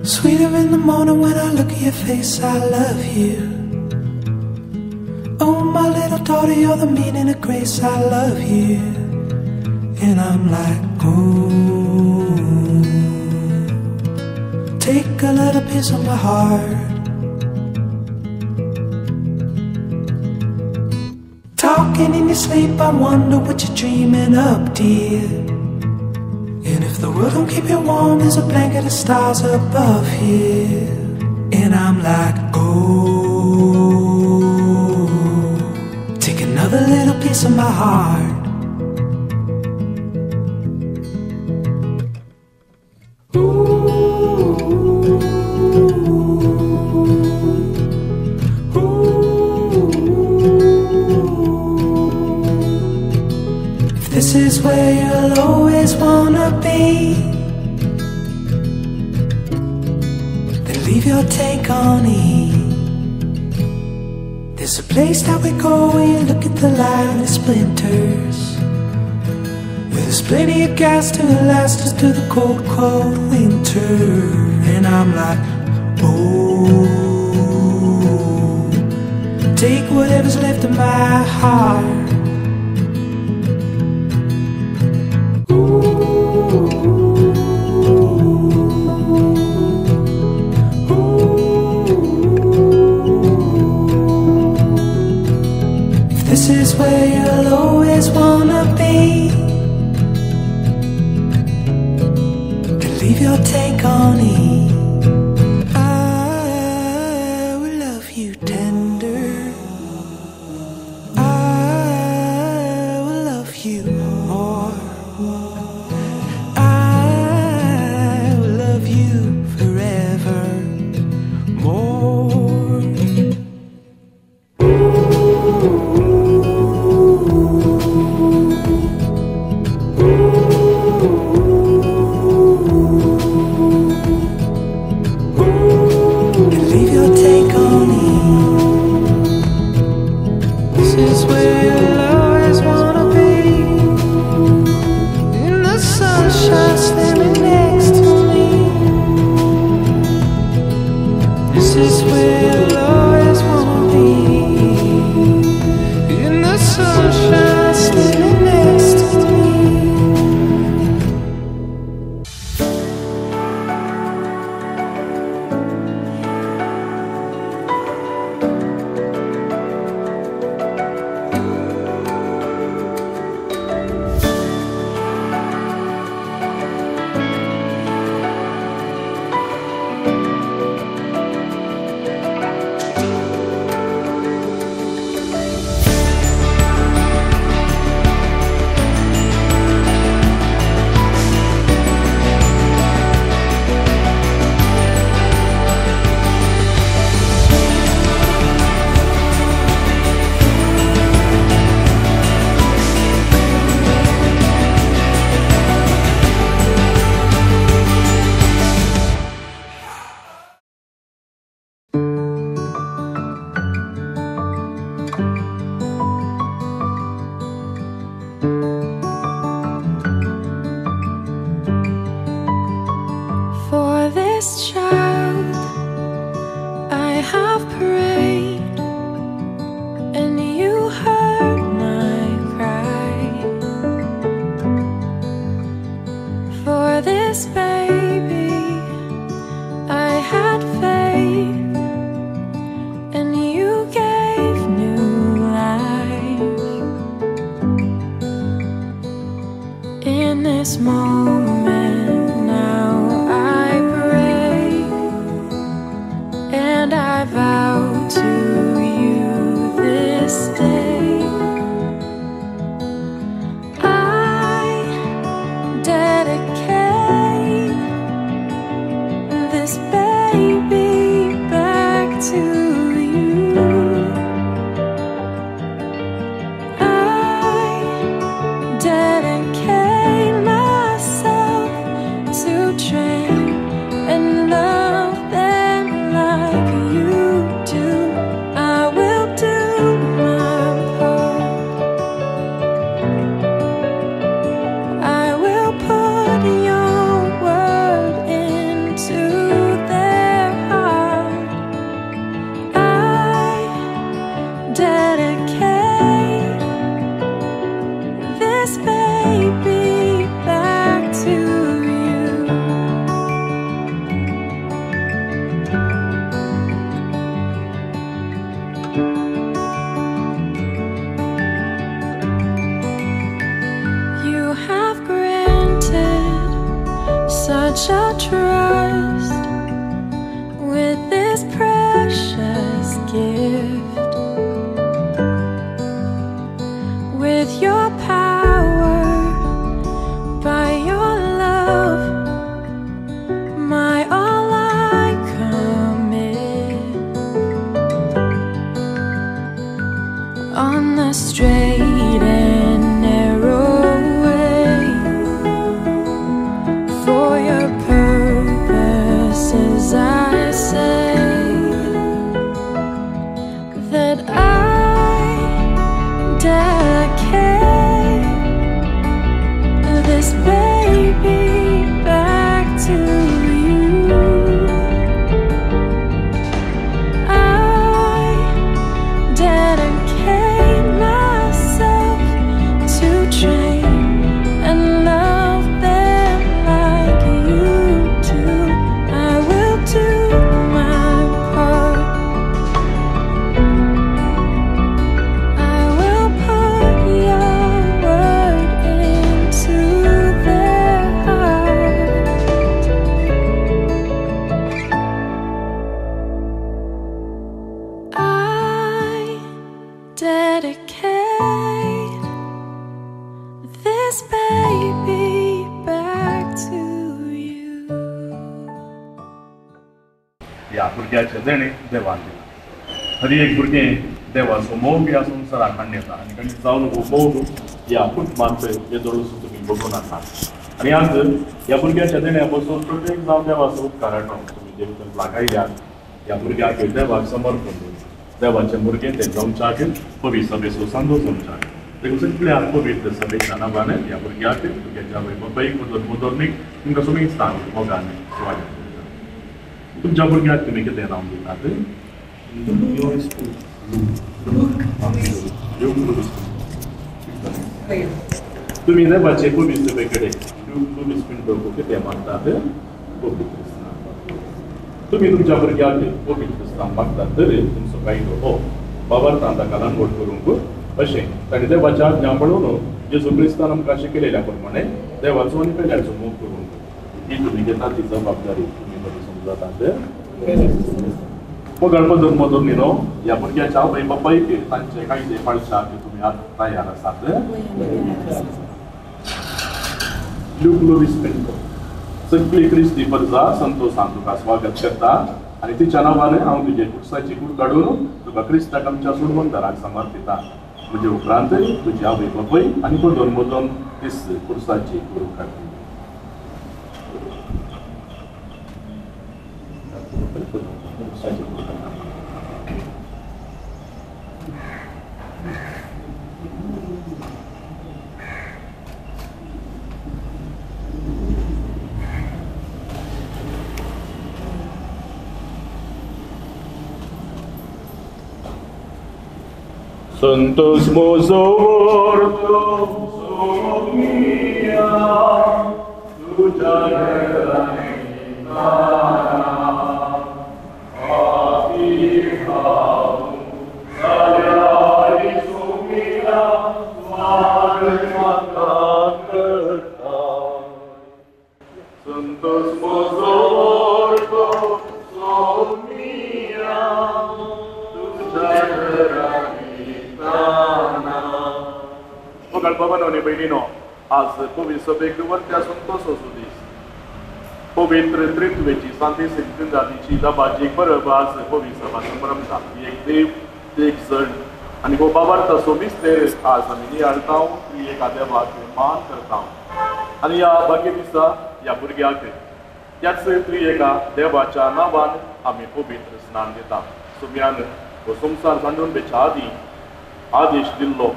Sweeter in the morning when I look at your face, I love you. Oh, my little daughter, you're the meaning of grace, I love you. And I'm like, ooh, take a little piece of my heart. Talking in your sleep, I wonder what you're dreaming up, dear. And if the world don't keep you warm, there's a blanket of stars above here. And I'm like, oh, take another little piece of my heart. This is where you'll always wanna be, then leave your take on E. There's a place that we go where you look at the light and the splinters, where there's plenty of gas to last us through the cold, cold winter. And I'm like, oh, take whatever's left of my heart. This is where you'll always wanna be, then leave your take on E. I will love you tender, I will love you more, I will love you forever more. Leave your take on E. This is where you'll always wanna be, in the sunshine standing next to me. This is where you'll always wanna be, in the sunshine standing next to me. For this child I have prayed, and you heard my cry. For this baby I had faith, and you gave new life. In this moment now I pray, and I vow to you this day, I dedicate this baby back to you. I dedicate myself to train and love them like you do. I will do my part. I will put your word into them. this baby back to you. You have granted such a trust with this precious gift, with your power, by your love, my all I commit. On the straight and narrow way, for your purposes I say that I dedicate this baby back to you. I dedicate myself to train and love them like you do. I will do my part. I will put your word into their heart. I dedicate this baby back to you. या भुरग्याचे देणे देवान दिला. हर एक भुरगे देवाचो मोग ह्या संवसाराक हाडून येता आनी तांचे जावन मोग ह्या कुटुंबांचो येदोळो तुम्ही बघून आसात. आनी आज ह्या भुरग्याच्या देण्या पासून प्रत्येक जावन देवाचो उपकार हाडून तुम्ही देवतन लागायल्यात. ह्या भुरग्याक देवाक समर्पण करून देवाचे भुरगे ते जावच्याक पवित्र सभेचो सांदो जमच्याक देखून सगळ्या पवित्र सभेच्या नांवान ह्या भुरग्याक भुरग्याच्या आवय बापायक मोदोरनीक तुमकां सगळीं सांग मोगान स्वागत करता. तुमच्या भुरग्याक तुमी कितें नांव दितात? तुम्ही देवाचे पवित्र सभे कडेन कितें मागतात? पवित्र स्नान. तुम्ही तुमच्या भुरग्याक पवित्र स्नान मागतात तर तुमचो कायदो हो बाबार्थान ताका लागवड करूंक अशें ताणें देवाच्या आज्ञा पळोवन जेजू क्रिस्तान आमकां शिकयलेल्या प्रमाणे देवाचो आनी पेल्याचो मोग करूंक ही तुमी घेतात ती जबाबदारी तुमी बरी समजतात. मग मोदोरनीनो ह्या भुरग्याच्या आवय बापायक तांचे कायदे पाळशाक तुमी आज तयार आसात? सगळी क्रिस्ती परजा संतोषान तुका स्वागत करता आनी तिच्या नांवान हांव तुजे कुर्साची कूड काडून तुका क्रिस्ताक आमच्या सोडवंतराक समर्पिता. म्हजे उपरांत तुजी आवय बापाय आनी मोदोन मोदोन तीस कुर्साची कूड काडटा. Santos mozorto somia tuja Santos mozorto somia tuja बाबांनो बहिणीनो आज पवित्र सभेक वरत्या संतोष असू दीस पवित्र त्रित्वेची सांती सिद्धांतीची दबाची एक परब आज पवित्र सभा संभ्रमता एक देव एक जण आणि हो बाबार्थ सोबिस्तेर आज आम्ही नियाळता ती एक देवाक मान करता आणि या बाकी दिसा या भुरग्याक याच त्री एका देवाच्या नावान आम्ही पवित्र स्नान दिता. सुम्यान हो संसार सांडून बेच्या आदी आदेश दिल्लो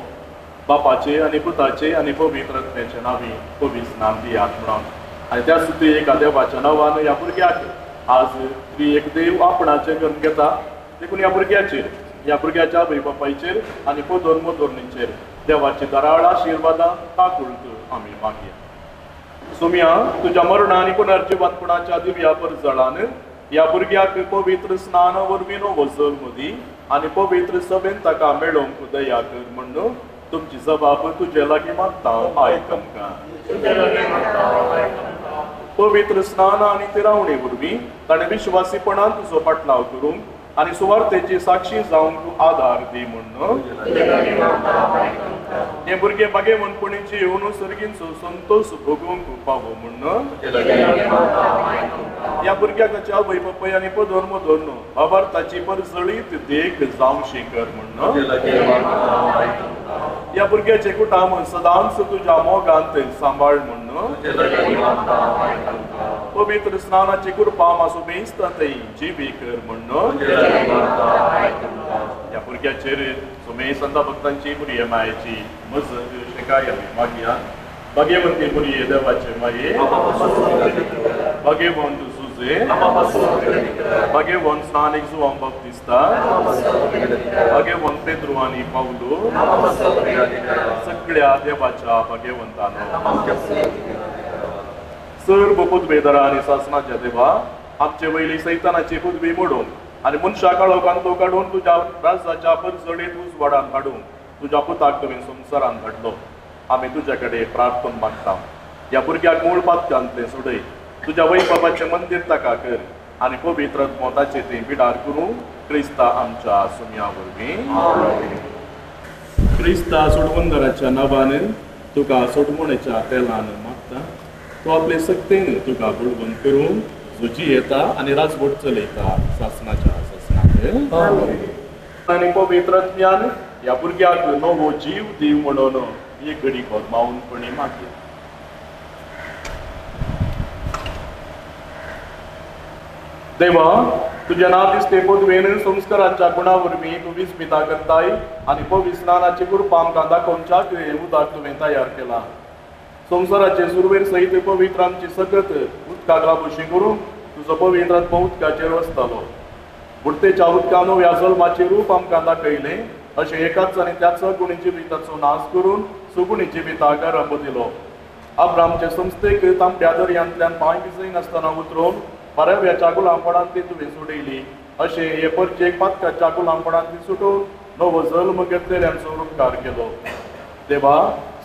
बापाचे आणि पुताचे आणि पवित्रत्वाचे नावी पवित्र स्नान दियात म्हणून आणि त्या सुद्धा एका देवाच्या नावान या भुरग्याक आज त्री एक देव आपणाचे गण घेता देखून या भुरग्याचेर या भुरग्याच्या आवय बापायचेर आणि मोदोरणींचेर देवाची दराळ आशीर्वादां ताकुळत आमी मागया. सुम्या तुझ्या मरण आनी पुनर्जिवंतपणाच्या दिव्या परजळान ह्या भुरग्याक पवित्र स्नान वरवीं नवो जल्म दी आनी पवित्र सभेन ताका मेळोवंक दया कर म्हणून तुमची जबाब तुजे लागीं मागता आयक आमकां. पवित्र स्नान आनी तिरावणे वरवीं ताणें विश्वासीपणान तुजो पाटलाव करूंक आनी सुवार्थेची साक्षी जावंक आदार दी म्हणून हे भुरगे बागेवंतपणीची येवन सर्गींचो संतोष भोगूंक पावो म्हणून ह्या भुरग्याक ताच्या आवय बापाय आनी पदर मदर अभारताची परजळीत देख जावंशी कर म्हणून ह्या भुरग्याचे कुटाम सदांच तुज्या मोगांत सांबाळ म्हणून पवित्र स्नानाची कृपा मासू बेस्तांतय जिवी कर म्हणून ह्या भुरग्याचेर सुमे संता भक्तांची पुर्ये मायेची मजत शिकाय आमी मागया. भाग्यवंती पुर्ये देवाचे माये भाग्यवंत सुजे भाग्यवंत स्नानीक जुआंव बाप्तिस्ता भाग्यवंत पेद्रू आनी पावलो सगळ्या देवाच्या भाग्यवंतांनो सर्व पदवेदारा आनी सासनाच्या देवा आमचे वयली सैतानाची पदवी मोडून आनी मनशा काळोखान तो काडून तुज्या राजाच्या परजळीत उजवाडान हाडून तुज्या पुताक तुवें संवसारान धाडलो. आमी तुजे कडेन प्रार्थना मागता. ह्या भुरग्याक मूळ पातकांतले सोडय तुज्या वै बाबाचें मंदीर ताका कर आनी पवित्र मोताचे ते पिडार करूं क्रिस्ता आमच्या सुम्या वरवीं. क्रिस्ता सोडवंदराच्या नांवान तुका सोडमणेच्या तेलान मागता. तो आपले सक्तेन तुका बुडवंत करूं झुजी येता आनी राजवट चलयता सासनाच्या सासनाक आनी पवित्रत्म्यान ह्या भुरग्याक नवो जीव दीव म्हणून एक घडी मावूनपणी मागया. देवा तुज्या नादिस्ते पदवेन संस्काराच्या गुणा वरवीं तूं विस्मिता करताय आनी पवित्र स्नानाची कृपा आमकां दाखोवच्याक हे उदक तुवें तयार केला. संवसाराचे सुरवेर सहित पवित्र आमची सगत उदकाक लागोशी करूंक तुजो पवित्र आत्मा उदकाचेर वसतालो. बुडतेच्या उदकान ह्या जल्माचें रूप आमकां दाखयलें अशें एकाच आनी त्याच गुणी जिविताचो नाश करून सुगुणी जिविताक आरंभ दिलो. अब्रामचे संस्थेक तांबड्या दर्यांतल्यान पांय भिजय नासतना उतरोवन परव्याच्या गुलामपणांत ती तुवें सोडयली अशें हे परचेक पातकाच्या गुलामपणांत ती सुटोवन नवो जल्म घेतलेल्यांचो उपकार केलो. देवा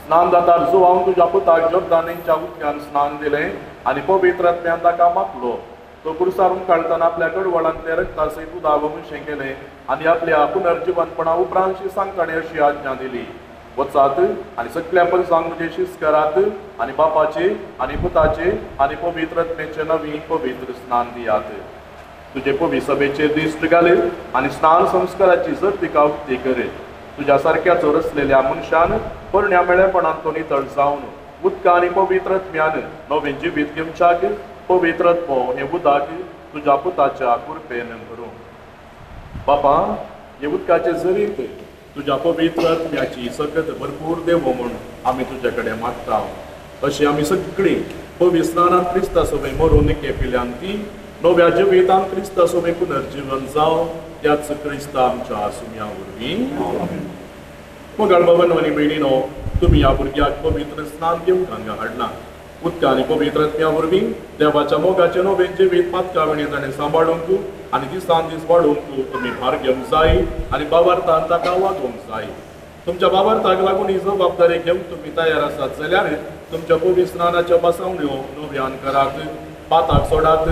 स्नान जाता जुआंव तुज्या पुताक जॉर्दानीच्या उदकान स्नान दिलें आनी पवित्र आत्म्यान ताका मागलो. तो कुर्सारून काढताना आपल्या कडवळांतले रक्ता सयत उदावशें केलें आनी आपल्या पुनर्जिवंतपणा उपरांतशी सांगताणें अशी आज्ञा दिली. वचात आनी सगळ्या परसांक म्हजे शिस्त करात आनी बापाचे आनी पुताचे आनी पवित्र आत्म्याचे नवी पवित्र स्नान दियात. तुजे पवित्र सभेचेर दिश्ट घाल आनी स्नान संस्काराची सर्तिका उक्ती कर. तुज्या सारक्याचो रचलेल्या मनशान परण्या मेळेपणान तो नितळ जावन उदका आनी पवित्र आत्म्यान नवें जिवीत घेवच्याक पवित्र आत्मो हे उदक तुज्या पुताच्या कृपेन भरूं. बापा हे उदकाचे जरीत तुज्या पवित्र आत्म्याची सकत भरपूर देवो म्हूण आमी तुजे कडेन मागता. अशी आमी सगळीं पवित्र स्नानांत क्रिस्ता सभे मरून केपिल्ल्यान ती नव्या जिवितान क्रिस्ता सभे पुनर्जीवन जावं त्याच क्रिस्ता आमच्या सुम्या वरवीं. मोगाळ बाबांनो आनी भयणीनो तुमी ह्या भुरग्याक पवित्र स्नान घेवंक हांगा हाडला. उदका आनी पवित्र आत्म्या वरवीं देवाच्या मोगाचें नवें जिवीत पातकावणी ताणें सांबाळूंक आनी दिसान दीस वाडोवंक तुमी भार घेवंक जाय आनी बाबार्थान ताका वागोवंक जाय. तुमच्या बाबार्थाक लागून ही जबाबदारी घेवंक तुमी तयार आसात जाल्यार तुमच्या पवित्र स्नानाच्या बसावण्यो नव्यान करात. पाताक सोडात.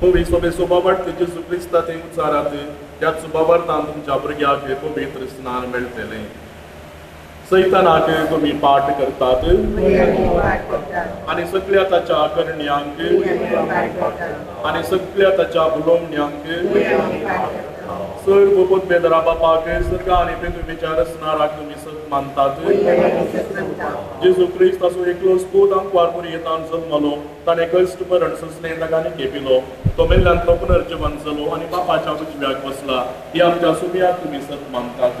पवित्र सभे सुबाबट जेजू क्रिस्ता थंय उचारात. त्याच सुबाबर्थान तुमच्या भुरग्याक पवित्र स्नान मेळटलें. सैतानाक तुमी पाठ करतात आनी सगळ्या ताच्या करण्यांक आनी सगळ्या ताच्या बुलोवण्यांक सर्व पदवेदारा बापाक सर्गा आनी पृथ्वीच्या रचणाराक तुमी सत मानतात. जेजू क्रिस्त ताचो एकलो स्पूत आमकां पुरयेतान जल्मलो. ताणें कश्ट मरण सोंसलें नगांनी केपिलो. तो मेल्ल्यांतलो पुनर्जीवन जालो आनी बापाच्या उजव्याक बसला. ही आमच्या सुम्याक तुमी सत मानतात.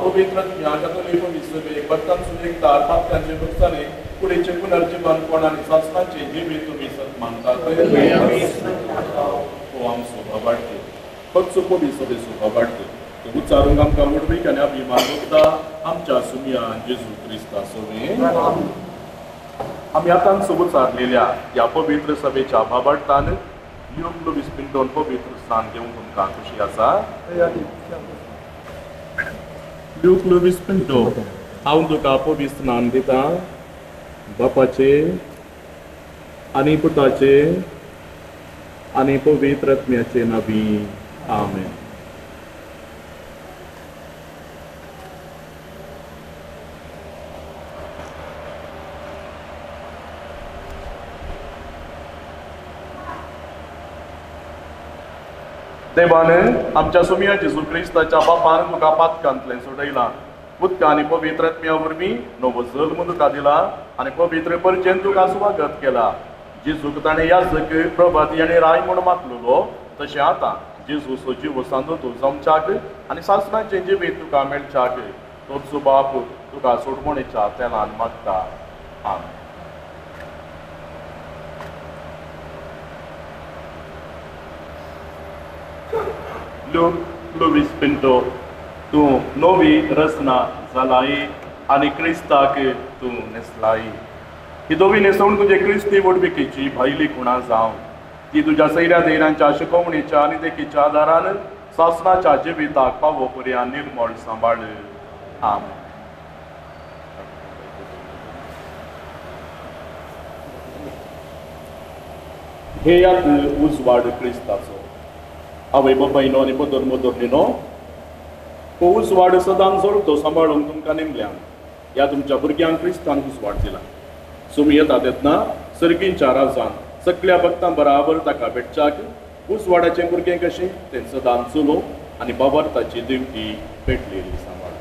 पवित्र आत्म्याक तुमी पवित्र सभेक भक्तान सुदेकदार पातकांचे नुकसाने फुडेंचे पुनर्जीवनपण आनी सासणाचें जिवीत तुमी सत मानतात. हो आमचो बाबाडतो फक्त पवित्र सभेचो बाबाडतो तो उच्चारूंक आमकां उडवीक आनी अभिमान भोगता आमच्या सुमया जेजू क्रिस्ता सोबीत आमी आतां उच्चारलेल्या ह्या पवित्र सभेच्या बाबार्थान ल्यूक लुईस पिंटोन पवित्र स्थान घेवन तुमकां खुशी आसा. ल्यूक लुईस पिंटो, हांव तुका पवित्र स्नान दिता बापाचे आनी पुताचे आनी पवित्र आत्म्याचे नांवी. आमेन. देवान आमच्या सुमया जेजू क्रिस्ताच्या बापान तुका पातकांतल्यान सोडयला. उदका आनी पवित्र आत्म्या वरवीं नवो जल्म तुका दिला आनी पवित्र परचेन तुका स्वागत केला. जेजूक ताणें याजक प्रभाती आनी राय म्हूण मातलेलो तशें आतां जेजू सजीव सांदो तूं जमच्याक आनी सासणाचें जिवीत तुका मेळच्याक तोचो बाप तुका सोडमणेच्या तेलान मागता. आमेन. ल्यूक लुईस पिंटो, तूं नवी रचना जालाई आनी क्रिस्ताक तूं नेसलाई. ही दोवी न्हेसवण तुजे क्रिस्ती वडविकेची भायली खुणां जावं. ती तुज्या सैऱ्या धैर्याच्या शिकवणेच्या आनी देखीच्या आदारान सासणाच्या जिविताक पावो पर्यान निर्मळ सांबाळ. आमेन. हे यात उजवाड क्रिस्ताचो. आवय बापायनो आनी धर्म धर्मिनो, हो उजवाड सदांच जळतो सांबाळून तुमकां नेमल्यान ह्या तुमच्या भुरग्यांक क्रिस्तान उजवाड दिला. सुमी येता तेन्ना सर्गींच्या राजान सगळ्या भक्तां बराबर ताका भेटच्याक उजवाडाचें भुरगें कशें तें सदांच चलो आनी बाबार्थाची दिवटी पेटलेली सांबाळ.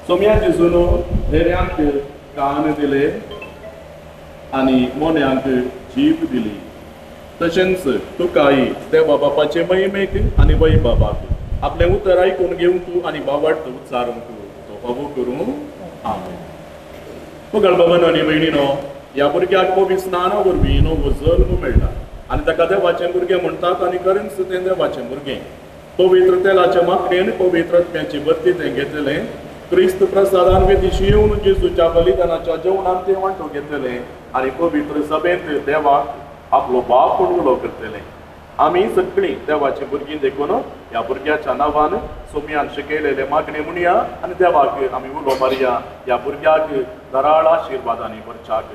सोम्या जेजून धेर्यांक कान दिले आनी मोन्यांक जीब दिली. तशेंच तुकाय देवा बापाचे महिमेक आनी वै बाबाक आपलें उतर आयकून घेवन तूं आनी बाबार्थ उच्चारून तो फावो करूं. आमेन. मुगळ बाबानो आनी भयणीनो, ह्या भुरग्याक पवित्र स्नाना वरवीं नवो जल्म मेळटा आनी ताका देवाचें भुरगें म्हणटात आनी खरेंच तें देवाचें भुरगें. पवित्र तेलाच्या माकडेन पवित्र आत्म्याची बत्ती तें घेतलें. क्रिस्त प्रसादान वेदिशी येवन जेजूच्या बलिदानाच्या जेवणान तें वांटो घेतलें आनी पवित्र सभेंत देवाक आपलो बाप म्हणून उलो करतले. आमी सगळीं देवाची भुरगीं देखून ह्या भुरग्याच्या नांवान सोम्यान शिकयलेले मागणे म्हणया आनी देवाक आमी उलो मारया. ह्या भुरग्याक दराळ आशिर्वादांनी भरच्याक.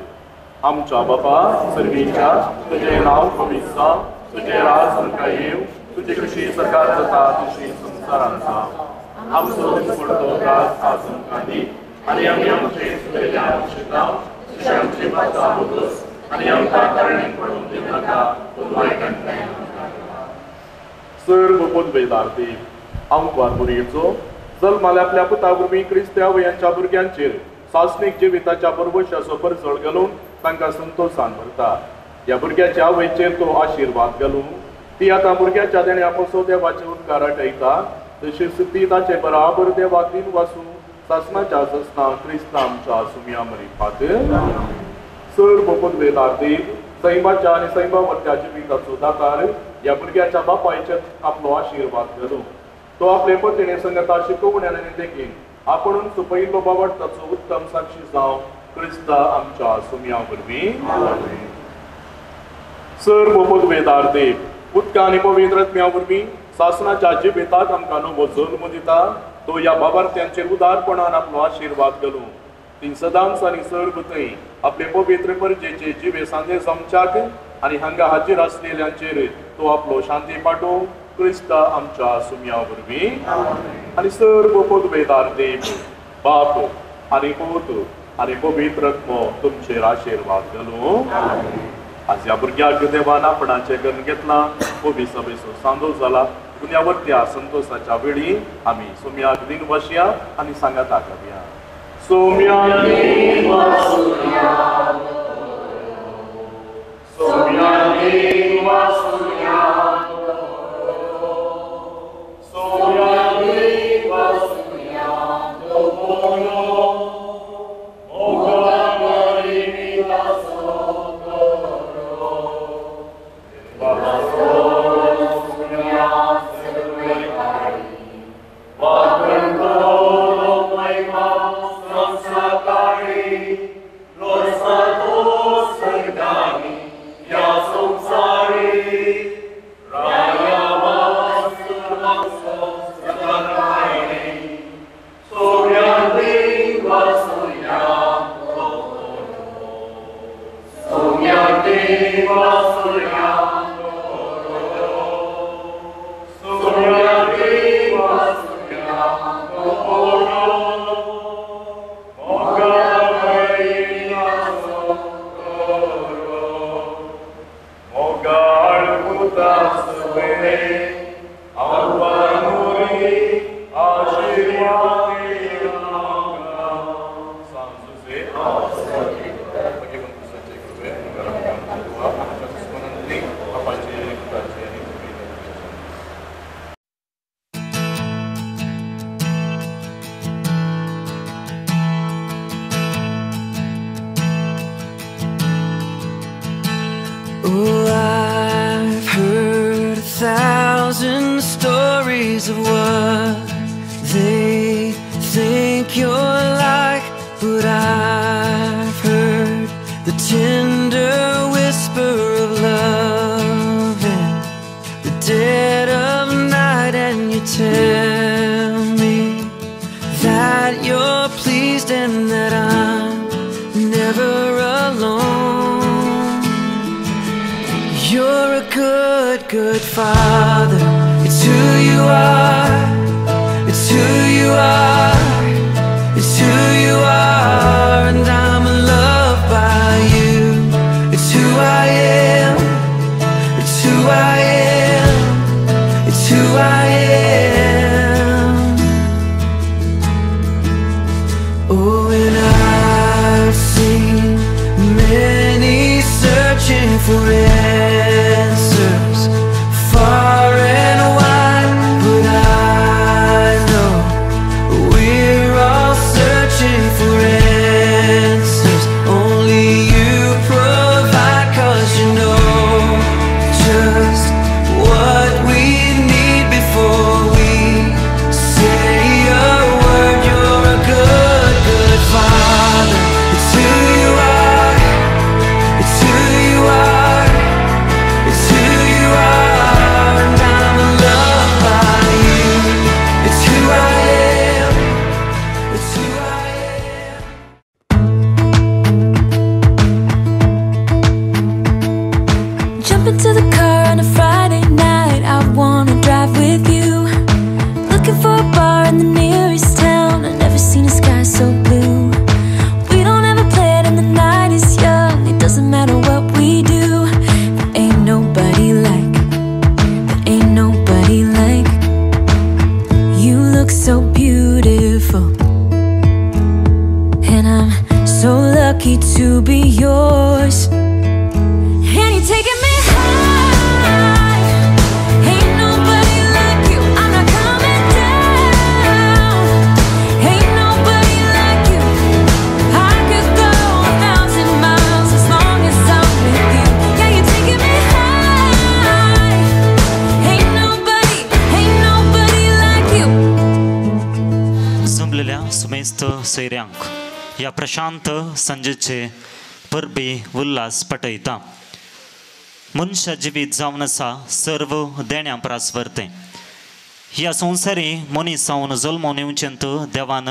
आमच्या बापा सर्गीच्या, तुजें नांव पवित्र जावं, तुजें राज आमकां येवं, तुजी कशी सरकार जाता तशी संवसारांत जावं. आमचो दिसपडटो त्रास आज आमकां दी आनी आमी आमचे सुबेजाक शिकतां तशें आमची माता बोगस आनी आमकां कारणी पडून दिवं नाका, पूण वायटांतल्यान सर्व पदवेदार देव आमकां बरयेचो जल्माल्या आपल्या पुता वरवीं क्रिस्त्या वयांच्या भुरग्यांचेर सासणीक जिविताच्या परवशाचो परजळ घालून तांकां संतोशान भरता. ह्या भुरग्याच्या आवयचेर तो आशिर्वाद घालून ती आतां भुरग्याच्या देण्या पासो देवाचे उपकार आठयता. तशेंच ती ताचे बराबर देवाक दिन वाचून सासणाच्या ससना क्रिस्ता आमच्या सुमया मरिपाक. सर्व पदवेदार देव सैमाच्या आनी सैमावरच्या जिविताचो दातार ह्या भुरग्याच्या बापायचेर आपलो आशिर्वाद घालूं. तो आपले पत्नी संगता शिकवण्यान आनी देखीन आपुणून सुपयिल्लो बाबार्थाचो उत्तम साक्षी जावं क्रिस्ता आमच्या सुमया वरवीं. सर्व पदवेदार देव उदका आनी पवित्र आत्म्या वरवीं सासणाच्या जिविताक आमकां नवो जल्म दिता. तो ह्या बाबार्थ्यांचेर उदारपणान आपलो आशिर्वाद घालूं. ती सदांच आनी सर्व थंय आपले पवित्र परजेचे जिवे सांदे जमच्याक आनी हांगा हाजीर आसलेल्यांचेर तो आपलो शांती पाठोव क्रिस्ता आमच्या सुमया वरवीं. आनी सर्व पदवेदार देव बाप आनी पूत आनी पवित्र आत्मो तुमचेर आशिर्वाद घालूं. आज ह्या भुरग्याक देवान आपणाचें घर घेतलां. पवित्र सभेचो सांदो जाला. दुनियावरत्या संतोशाच्या वेळी आमी सुमयाक दिन बसया आनी सांगाता घालया. सोम्या देवा सोम्या सोम्या देवा सोम्या सोम्या देवा सोम्या दोनो ओगा मरिमिता सोनो बाबा Saumya thousand stories of what they think you're like, but I've heard the tender whisper of love in the dead of night, and you tell me that you're pleased and that I'm never alone. You're a good, good father. It's who you are. It's who you are. It's who you are, and I'm loved by you. It's who I am. It's who I am. It's who I am. Oh, and I've seen many searching for answers far and wide, but I know we're all searching for answers only you provide, 'cause you know just what we need before we say a word. You're a good, good father. It's who you are. It's who you are. It's who you are, and I'm loved by you. It's who I am. It's who I am. Jump into the car on a Friday night, I wanna drive with you. Looking for a bar in the nearest town, I've never seen a sky so blue. We don't ever play it and the night is young, it doesn't matter what we do. There ain't nobody like, there ain't nobody like. You look so beautiful, and I'm so lucky to be yours. And you're taking me high. Ain't nobody like you. I'm not coming down. Ain't nobody like you. I could go 1,000 miles as long as I'm with you. Yeah, you're taking me high. Ain't nobody like you. जमलेल्या सुमेस्त सैऱ्यांक ह्या प्रशांत संजेचे परबी उल्हास पटयता. मनशा जिवीत जावन आसा सर्व देण्या प्रासवर्ते. ह्या संवसारी मनीस जावन जल्मोवन येवचेंत देवान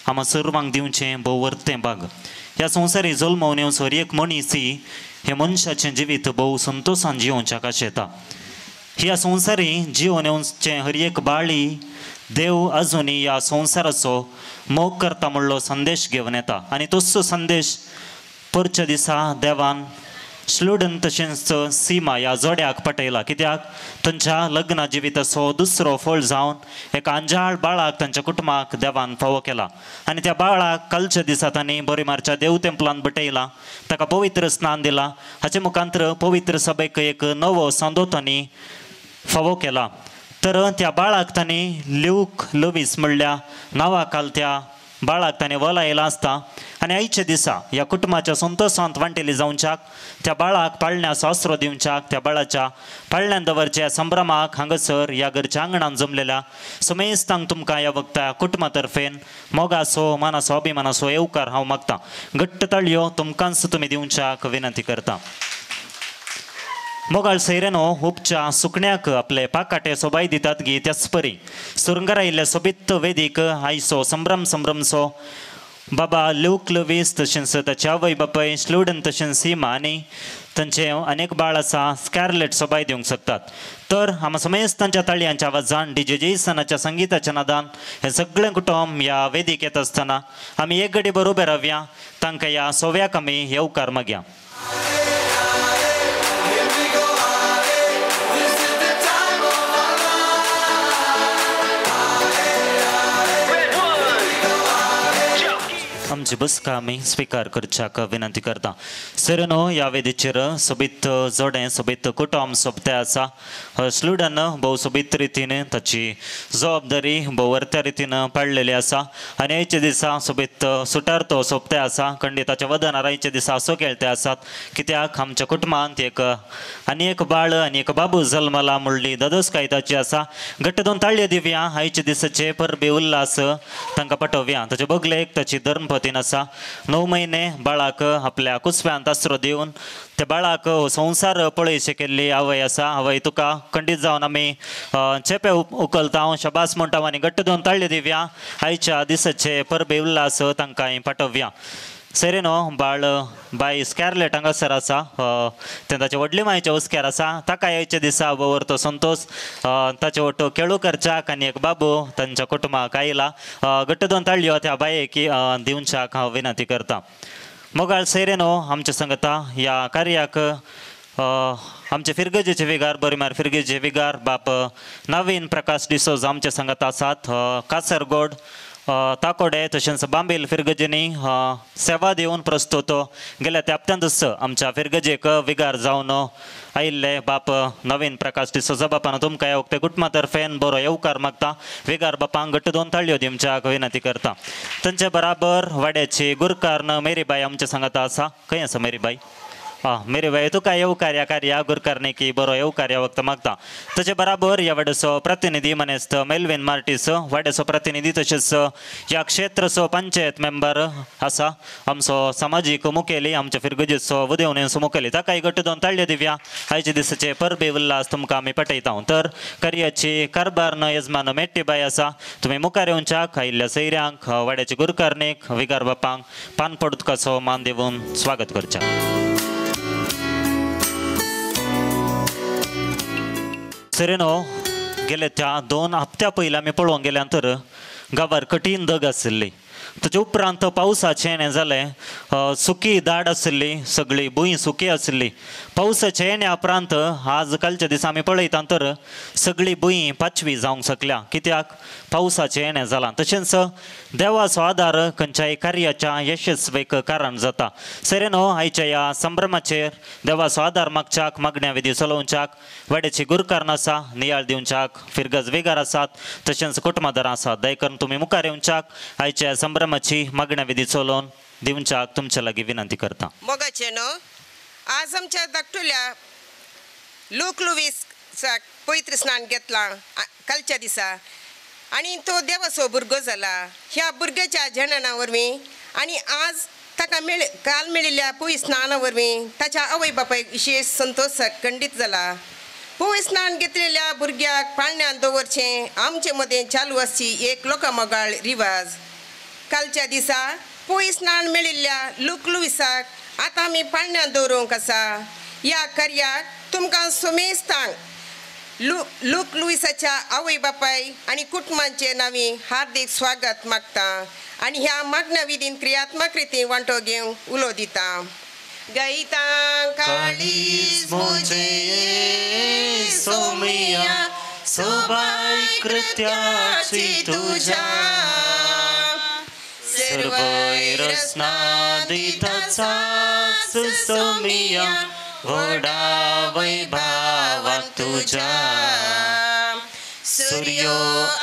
आम्हा सर्वांक दिवचें भोव वर्तें भाग. ह्या संवसारी जल्मोवन येवसर एक मनीस ही हे मनशाचें जिवीत भोव संतोषान जिवोवच्या कशें येता. ह्या संवसारी जिवन येवचें हर एक बाळी देव अजुनी ह्या संवसाराचो मोग करता म्हणलो संदेश घेवन येता, आनी तसो संदेश परच्या दिसा देवान श्लुडन तशेंच सीमा ह्या जोड्याक पटयला. कित्याक तांच्या लग्न जिविताचो दुसरो फळ जावन एका अंजाळ बाळाक तांच्या कुटुंबाक देवान फावो केला, आनी त्या बाळाक कालच्या दिसा तांणी बोरीमारच्या देव तेंपलांत बटयला, ताका पवित्र स्नान दिला. हाचे मुखांतर पवित्र सभेक एक नवो सांदो तांणी फावो केला. तर त्या बाळाक तांणी ल्यूक लवीस म्हणल्या नांवा खाल त्या बाळाक ताणें वलायला आसता, आनी आयच्या दिसा ह्या कुटुंबाच्या संतोषांत वांटेली जावच्याक, त्या बाळाक पाळण्याचो आसरो दिवच्याक, त्या बाळाच्या पाळण्यान दवरच्या संभ्रमाक हांगासर ह्या घरच्या आंगणान जमलेल्या समेस्तांक तुमकां ह्या वक्ता कुटुंबा तर्फेन मोगाचो मानाचो अभिमानाचो येवकार हांव मागतां. घट्ट ताळयो तुमकांच तुमी दिवच्याक विनंती करता. मोगाळ सैरेनो उपच्या सुकण्याक आपले पाकाटे सोबाय दितात गी त्याच परी सुरंगार आयिल्ल्या सोबीत वेदीक आयचो संभ्रमसो बाबा ल्यूक लवीस तशेंच ताचे आवय बापाय श्लुडन तशेंच सीमा आनी तांचे अनेक बाळ आसा स्कॅरलेट सोबाय दिवंक शकतात. तर आमी समेस्तांच्या ताळयांच्या आवाजान डीजे जेसनाच्या संगीताच्या नादान हे सगळें कुटुंब ह्या वेदीक येता आसतना आमी एक घडी बरोबर रावया. तांकां ह्या सोव्याक आमी येवकार मागया. आमची बसका आमी स्वीकार करच्याक विनंती करता. सरेनो ह्या वेदीचेर सोबीत जोडें सोबीत कुटुंब सोबतें आसा. स्लुडन भोव सोबीत रितीन ताची जबाबदारी भोव वर्त्या रितीन पाळलेली आसा आनी आयचे दिसा सोबीत सुटारतो सोबतें आसा. खंडिताच्या वदनार आयचे दिसा आसो खेळते आसात कित्याक आमच्या कुटुंबांत आनी एक बाळ आनी एक बाबू जल्मला म्हणली ददोसकाय ताची आसा. घट्ट दोन ताळयो दिवया. आयचे दिसाचे परबे उल्हास तांकां पटोवया. ताचे बगलेक ताची धर्मपतीन आसा. 9 म्हयने बाळाक आपल्या कुसव्यांत आसरो दिवन त्या बाळाक संवसार पळयशे केल्ली आवय आसा. आवय तुका खंडीत जावन आमी चेपे उखलता शबास म्हणटा आनी घट्ट दोन ताळयो दिवया. आयच्या दिसाचे परबे उल्हास तांकां पाठोवया. सेरेनो बाळ बाय स्कॅरलेट हांगासर आसा. तें ताच्या व्हडले मायेच्या हुस्क्यार आसा. ताका आयच्या दिसा तो संतोष ताचे वटो केळू करच्याक आनी एक बाबू तांच्या कुटुंबाक आयला. घट्ट दोन ताळयो त्या बायेक दिवच्याक हांव विनंती करता. मोगाळ सेरेनो आमच्या सांगता ह्या कार्याक आमचे फिरगजेचे विगार बरीमार फिरगेचे विगार बाप नवीन प्रकाश डिसोज आमच्या सांगता आसात. कासरगोड ताकोडे तशेंच बांबील फिरगजेनी सेवा दिवन प्रस्तुत गेल्या त्या हप्त्यांतच आमच्या फिरगजेक विगार जावन आयिल्ले बाप नवीन प्रकाश डिसोजा बापान तुमकां ह्या वक्ते कुटुंबातर्फेन बरो येवकार मागता. विगार बापांक घट्ट दोन ताळयो दिवच्याक विनंती करता. तांचे बराबर वाड्याची गुरकार्न मेरीबाई आमच्या सांगता आसा. खंय आसा मेरीबाई? मेरीबाई तुका येवकार ह्या कार्या गुरकारने की बरो येवकार ह्या वक्त मागता. ताचे बराबर ह्या वाड्याचो प्रतिनिधी मनेस्त मेल्विन मार्टीस वाड्याचो प्रतिनिधी तशेंच ह्या क्षेत्राचो पंचायत मेंबर आसा. आमचो सामाजीक मुखेली आमच्या फिरगजेचो उदेवणेचो मुखेली ताकाय घट्ट दोन ताळयो दिवया. आयचे दिसाचे परबे उल्हास तुमकां आमी पटयता. तर कार्याची कारभार यजमान मेट्टीबाई आसा. तुमी मुखार येवच्याक आयिल्ल्या सैऱ्यांक वाड्याची गुरकारणेक विगार बापांक पानपड उदकाचो मान दिवन स्वागत करच्या. सेरेनो गेले त्या 2 हप्त्या पयलीं आमी पळोवंक गेल्यानंतर गांवार कठीण दग आशिल्ली. ताचे उपरांत पावसाचें येणें जालें. सुकी दाट आशिल्ली सगळी भूंय सुकी आशिल्ली. पावसाचे येण्या उपरांत आज कालच्या दिसा आमी पळयता तर सगळी भूंय पाचवी जावंक शकल्या कित्याक पावसाचें येणें जालां. तशेंच देवाचो आदार खंयच्याय कार्याच्या यशस्वीक कारण जाता. सेरेनो आयच्या ह्या संभ्रमाचेर देवाचो आदार मागच्याक मागण्या विधी चलोवच्याक वाड्याची गुरकारण आसा. नियाळ दिवच्याक फिरगज वेगार आसात. तशेंच कुटुंबादारां आसात. दय करून तुमी मुखार येवच्याक आयच्या संभ्रमाची मागण्या विधी चलोवन दिवच्याक तुमच्या लागीं विनंती करता. मोगाचे न्हू आज आमच्या धाकटुल्या लूक लुईस पवित्र स्नान घेतला कालच्या दिसा आनी तो देवाचो भुरगो जाला. ह्या भुरग्याच्या जनना वरवीं आनी आज ताका काल मेळिल्ल्या पवित्र स्नाना वरवीं ताच्या आवय बापायक विशेष संतोश खंडीत जाला. पवित्र स्नान घेतलेल्या भुरग्याक पाळण्यांत दवरचें आमचे मदें चालू आसची एक लोकांमोगाळ रिवाज. कालच्या दिसा पवित्र स्नान मेळिल्ल्या लूक लुईसाक आतां आमी पाळण्यांत दवरूंक आसा. ह्या कार्याक तुमकां सोमेस्तांक लूक लुईसाच्या आवय बापाय आनी कुटुंबांचे नांवी हार्दिक स्वागत मागता आनी ह्या मागण्या विधीन क्रियात्मक रितीन वांटो घेवंक उलो दिता. गैता काळीज म्हजे सोमया सोबाय कृत्याची तुझ्या सर्वय रसना दिताचाच सोमया व्हडा वैभवांत तुझ्या सूर्यो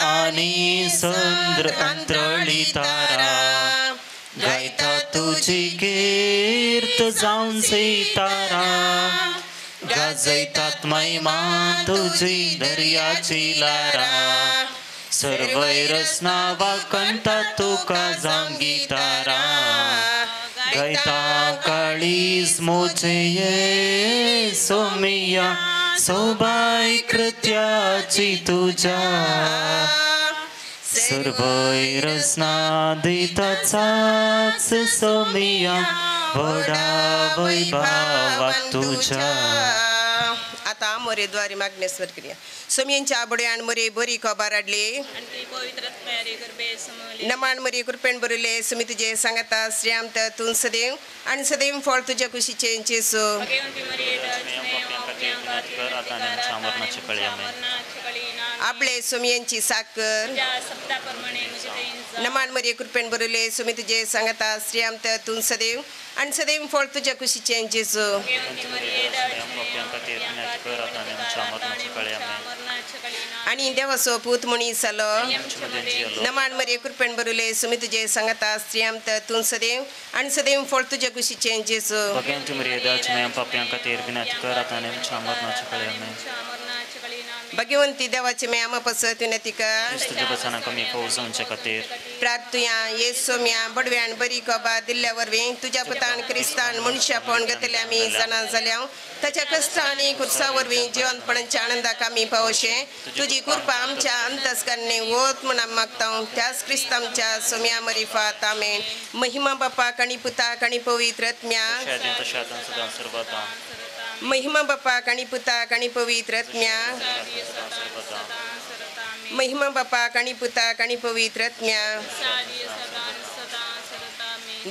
आनी चंद्र अंतरळी तारा गायता तुझी कीर्त जावन सितारा गाजयतात महिमा तुझी दर्याची लारा सर्वय रसना वाकणटा तुका जावन गितारा गायता काळीज मोजे सोमया सोबाय कृत्याची तुझ्या सर्वय रसना दिताचाच सोमया व्हडा वैभवांत तुझ्या. आता मोरेद्वारी मागणेश्वर क्रिया सोमयेंच्या आबड्यान मोरे बरी खबर हाडली नमान मरी कृपेन बरयले सुमी तुजे सांगता श्रीयाम तूं सदैव आनी सदैव फळ तुज्या कुशीचे आपले सोमयांची साकर नमान मरिये कृपेन बरले सुमी तुझे सांगता श्रीयाम तून सदैव आणि सदैव फळ तुझ्या कुशीचे जेजू आणि देवासो पूत मुनी सलो नमान मरिये कृपेन बरले सुमी तुझे सांगता श्रीयाम तून सदैव आणि सदैव फळ तुझ्या कुशीचे जेजू भगवंती देवाचे मे आम पसत विनतिका प्रार्थुया ये सोम्या बडव्यान बरी कोबा दिल्ल्यावर वे तुझ्या पतान क्रिस्तान मनुष्या पण गतल्या मी जाणा जाल्या त्याच्या कष्टाने कुर्सावर वे जीवनपणाच्या आनंदाक आम्ही पावशे तुझी कृपा आमच्या अंतस्करणे होत म्हणून मागता त्याच क्रिस्तांच्या सोम्या मरिफात आमेन महिमा बापा कणी पुता कणी पवित्र आत्म्या महिमा बापा कणी पुता कणी पवित्र आत्म्या महिमा बापा कणी पुता कणी पवित्र आत्म्या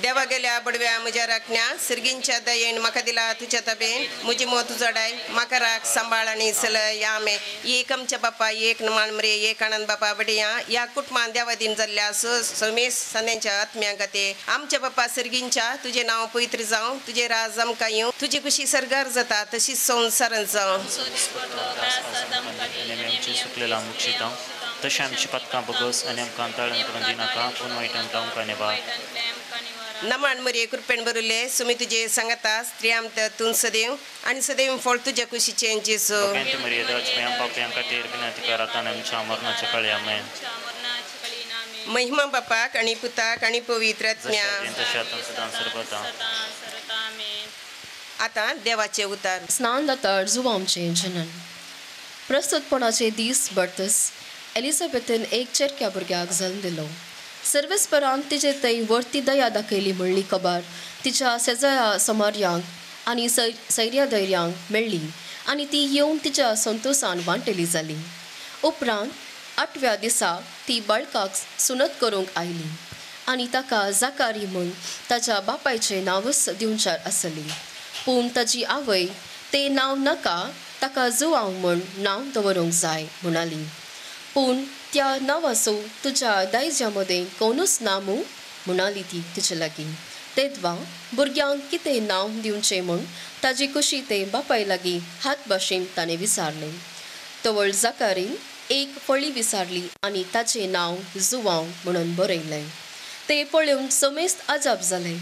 देवा गेल्या बडव्या म्हज्या राखण्या सिरगींच्या दयेन म्हाका दिला तुझ्या तबेन म्हजी मोत उजडाय म्हाका राख सांबाळ आनी सलय आमे एक आमच्या बापा एक नमान मरे एक आनंद बापा बडया या कुटुंबान देवा दिन जाल्ल्या समेश सन्यांच्या आत्म्या गते आमच्या बापा सिरगींच्या तुझे नाव पवित्र जावं तुझे राज आमकां येवं तुझी कुशी सरगार जाता तशीच संवसारान जावं तशें आमची पदकां बगस आनी आमकां ताळण करून दिनाका पूण वायटान तांकां नेबा नमान मरिये कृपेन बरले सुमी तुझे सांगता स्त्रियाम तून सदैव आणि सदैव फळ तुझ्या कुशीचे जेजू महिमा बापाक आणि पुताक आणि पवित्र आत्म्या आता देवाचे उतार स्नान दातार जुवामचे जनन प्रस्तुतपणाचे दीस बर्तस एलिझाबेथीन एक चेरक्या भुरग्याक जल्म दिलो सर्वेस्परान तिचे तई वर्ती दया दाखयली म्हणली खबर तिच्या सेजया समार्यांक आनी सैर्या धैर्यांक मेळ्ळी आनी ती येवन तिच्या संतोषान वांटेली जाली उपरांत 8व्या दिसा ती बाळकाक सुनत करूंक आयली आनी ताका जाकारी म्हूण ताच्या बापायचें नांवच दिवचार आसली पूण ताची आवय तें नांव नाका ताका जुवांव म्हूण नांव दवरूंक जाय म्हणाली पूण त्या नांवाचो तुज्या दायजा मदें कोणूच नामू म्हणाली ती तिचे लागीं तेदवा भुरग्यांक कितें नांव दिवचें म्हूण ताजी कुशी ते बापाय लागीं हात भाशेन ताणें विचारलें तवळ जाकारीन एक फळी विचारली आनी ताचें नांव जुवांव म्हणून बरयलें तें पळोवन समेस्त आजाप जालें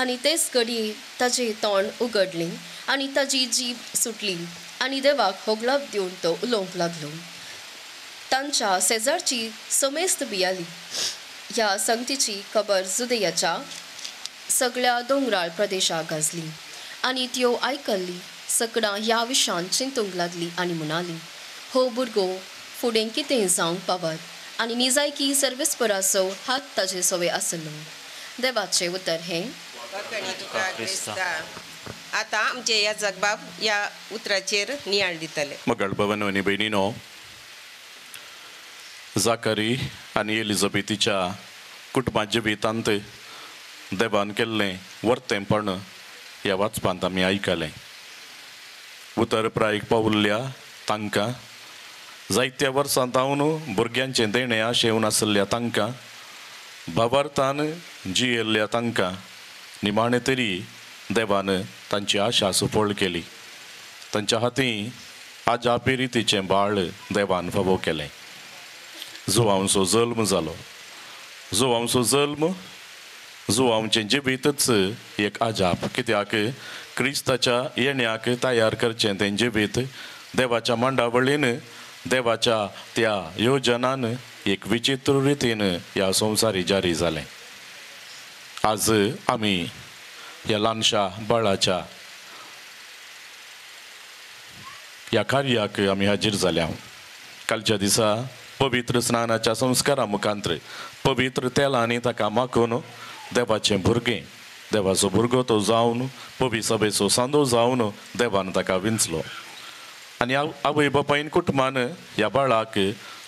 आनी तेच घडये ताजें तोंड उगडलें आनी ताजी जीब सुटली आनी देवाक होगलाप दिवन तो उलोवंक लागलो तांच्या शेजारची समेस्त भियाली ह्या संगतीची खबर जुदेयाच्या सगळ्या दोंगराळ प्रदेशाक गाजली आनी त्यो आयकल्ली सगळां ह्या विशयान चिंतूंक लागली आनी म्हणाली हो भुरगो फुडें कितें जावंक पावत आनी निजायकी सर्वेस्पराचो हात ताजे सवे आसलो देवाचें उतर हें आता आमचे ह्या जगबाब ह्या उतराचेर नियाळ दितले मगळ भवन वनी बहिणीनो जाकारी आनी एलिझाबेथीच्या कुटुंबाच्या जिवितांत देवान केल्लें वर्तेंपण ह्या वाचपांत आमी आयकलें उतर प्रायेक पावल्ल्या तांकां जायत्या वर्सां जावन भुरग्यांचें देणें आशेवन आसलेल्या तांकां भावार्थान जियेल्ल्या तांकां निमाणे तरी देवान तांची आशा सुफळ केली तांच्या हातीं आजापी रितीचें बाळ देवान फावो केलें जुवांवचो जल्म जालो जुवांवचो जल्म जुवांवचें जिवीतच एक आजाप कित्याक क्रिस्ताच्या येण्याक तयार करचें तें जिवीत देवाच्या मांडावळीन देवाच्या त्या योजनान एक विचित्र रितीन ह्या संवसारी जारी जालें आज आमी ह्या ल्हानशा बाळाच्या ह्या कार्याक आमी हाजीर जाल्या कालच्या दिसा पवित्र स्नानाच्या संस्कारा मुखांत्र पवित्र तेलांनी ताका माखून देवाचें भुरगें देवाचो भुरगो तो जावन पवी सभेचो सांदो जावन देवान ताका विंचलो आनी आवय बापायन कुटुंबान ह्या बाळाक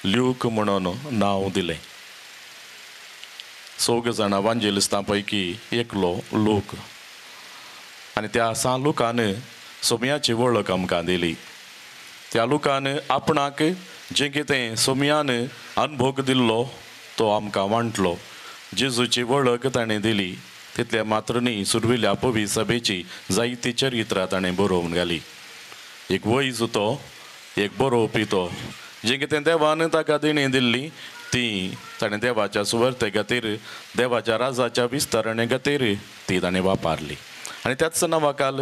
ल्यूक म्हणून नांव दिलें 6 जाणां वांजेलिस्तां पैकी एकलो लूक आनी त्या 6 लुकान सोम्याची वळख आमकां दिली त्या लुकान आपणाक जें कितें सोमयान अनुभोग दिल्लो तो आमकां वांटलो. जेजूची वळख ताणें दिली तितल्या मात्र न्ही सुरविल्ल्या पवी सभेची जायती चरित्रां ताणें बरोवन घाली. एक वयस तो एक बरोवपी तो जें कितें देवान ताका देणें दिल्ली ती ताणें देवाच्या सुवार्ते खातीर देवाच्या राजाच्या विस्तारणे खातीर ती ताणें वापरली. आनी त्याच नांवाखाल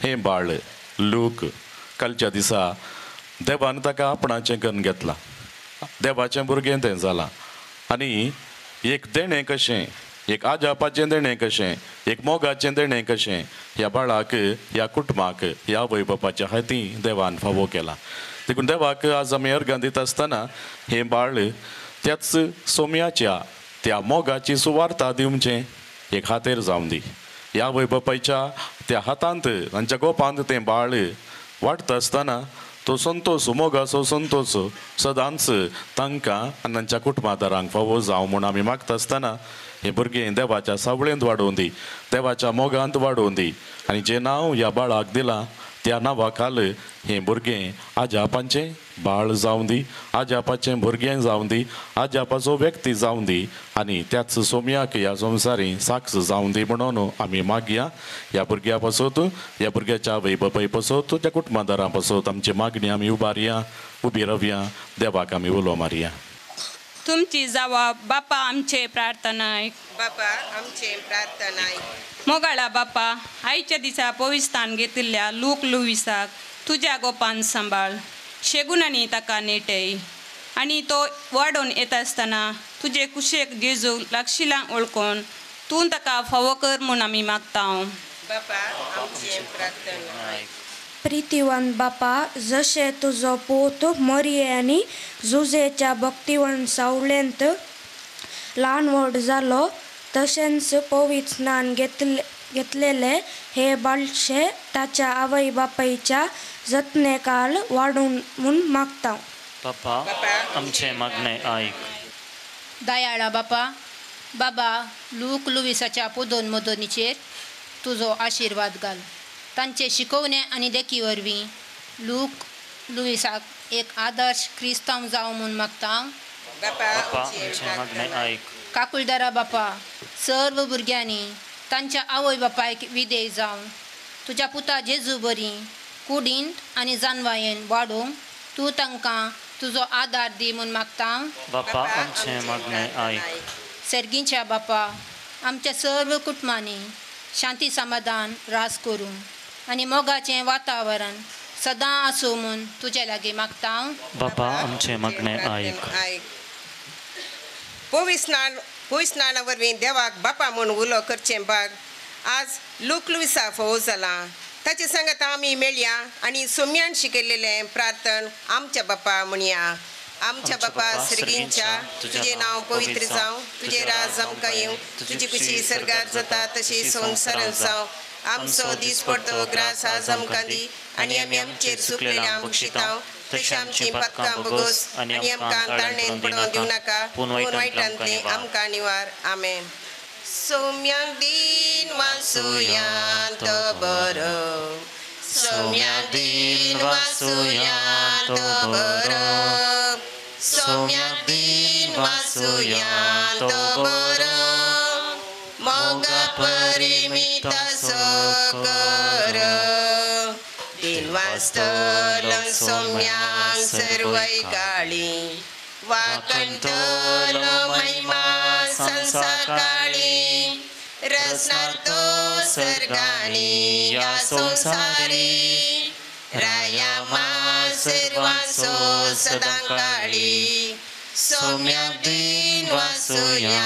हें बाळ लूक कालच्या दिसा देवान ताका आपणाचें करून घेतलां. देवाचें भुरगें तें जालां. आनी एक देणें कशें, एक आजापाचें देणें कशें, एक मोगाचें देणें कशें ह्या बाळाक ह्या कुटुंबाक ह्या आवय बापाच्या हातीन देवान फावो केला. देखून देवाक आज आमी अर्गां दिता आसतना हें बाळ त्याच सोम्याच्या त्या मोगाची सुवार्ता दिवचें एक हातेर जावन दी. ह्या आवय बापायच्या त्या हातांत तांच्या गोपांत तें बाळ वाडटा आसतना तो संतोष मोगाचो संतोष सदांच तांकां आनी तांच्या कुटुंबादारांक फावो जावं म्हूण आमी मागता आसतना हें भुरगें देवाच्या सावळेंत वाडोवन दी, देवाच्या मोगांत वाडोवन दी. आनी जें नांव ह्या बाळाक दिलां त्या नांवा खाल हें भुरगें आजापाचें बाळ जावं दी, आजापाचें भुरगें जावं दी, आजापाचो व्यक्ती जावं दी आनी त्याच सोम्याक ह्या संवसारी साक्ष जावं दी म्हणून आमी मागया. ह्या भुरग्या पासत, ह्या भुरग्याच्या आवय बापाय पासत, त्या कुटुंबादारां पासत आमची मागणी आमी उबारया, उबी रावया, देवाक आमी उलो मारया. तुमची जबाब बापा आमचे प्रार्थनाय, बापा आमचे प्रार्थनाय. मोगाळा बापा, आयच्या दिसा पवित्रान घेतिल्ल्या लूक लुविसाक तुज्या गोपान सांबाळ, शेगुणांनी ताका नेटय आनी तो वाडोवन येता आसतना तुजे कुशेक जेजू लागशिलांक ओळखून तूं ताका फावो कर म्हूण आमी मागता. बापा आमचे प्रार्थनाय. प्रितीवान बापा, जशें तुजो पूत मरिये आनी जुजेच्या भक्तिवान सावळेंत ल्हान व्हड जालो तशेंच पवित्र स्नान घेतलेले हे बाळशे ताच्या आवय बापायच्या जतनेकाल वाडून म्हूण मागता. बापा आमचे मागणे आयक. दयाळा बापा, बाबा लूक लुविसाच्या पोदोन तुजो आशिर्वाद घाल. तांचे शिकवणे आनी देखी वरवीं लूक लुविसाक एक आदर्श क्रिस्तांव जावं म्हूण मागता. बापा आमचे मागणे आयक. काकुळदारा बापा, सर्व भुरग्यांनी तांच्या आवय बापायक विधेय जावन तुज्या पुता जेजू बरी कुडींत आनी जानवायेन वाडोवंक तूं तांकां तुजो आदार दी म्हूण मागता. बापा आमचे मागणे आयक. सर्गीच्या बापा, आमच्या सर्व कुटुंबांनी शांती समाधान रास करूं आनी मोगाचें वातावरण सदां आसूं म्हूण तुजे लागीं मागता. बापा आमचे मागणे आयक. पविस्नाना वरवीं देवाक बापा म्हूण उलो करचें बाग आज लूक लुविसा फावो जाला. ताचे सांगात आमी मेळया आनी सोम्यान शिकयलेलें प्रार्थन आमच्या बापा म्हणया. आमच्या बापा सर्गींच्या, तुजें नांव पवित्र जावं, तुजें राज आमकां येवं, तुजी खुशी सर्गार जाता तशी संवसारांत जावं. आमचो दीस पडतो ग्रास आज आमकां दी आनी आमी आमचेर चुकलेल्यांक बक्षितांव तशें आमची पातकां बोगोस आनी आमकां ताळणेन पडोवन दिवं नाका, पूण वायटांतली आमकां निवार. आमेन. सोम्याक दीन वासुया तो बरो, सोम्याक दीन वासुया तो बरो, सोम्याक दीन वासुया तो बरो, मोगा परिमिता कर. दिन वास्तलो सोम्याक सर्वय काळी, वाकणतलो महिमा संसार काळी, रचणार तो सर्गांनी या संसारी, राया मा सर्वांचो सदां काळी. सोम्याक दीन वासुया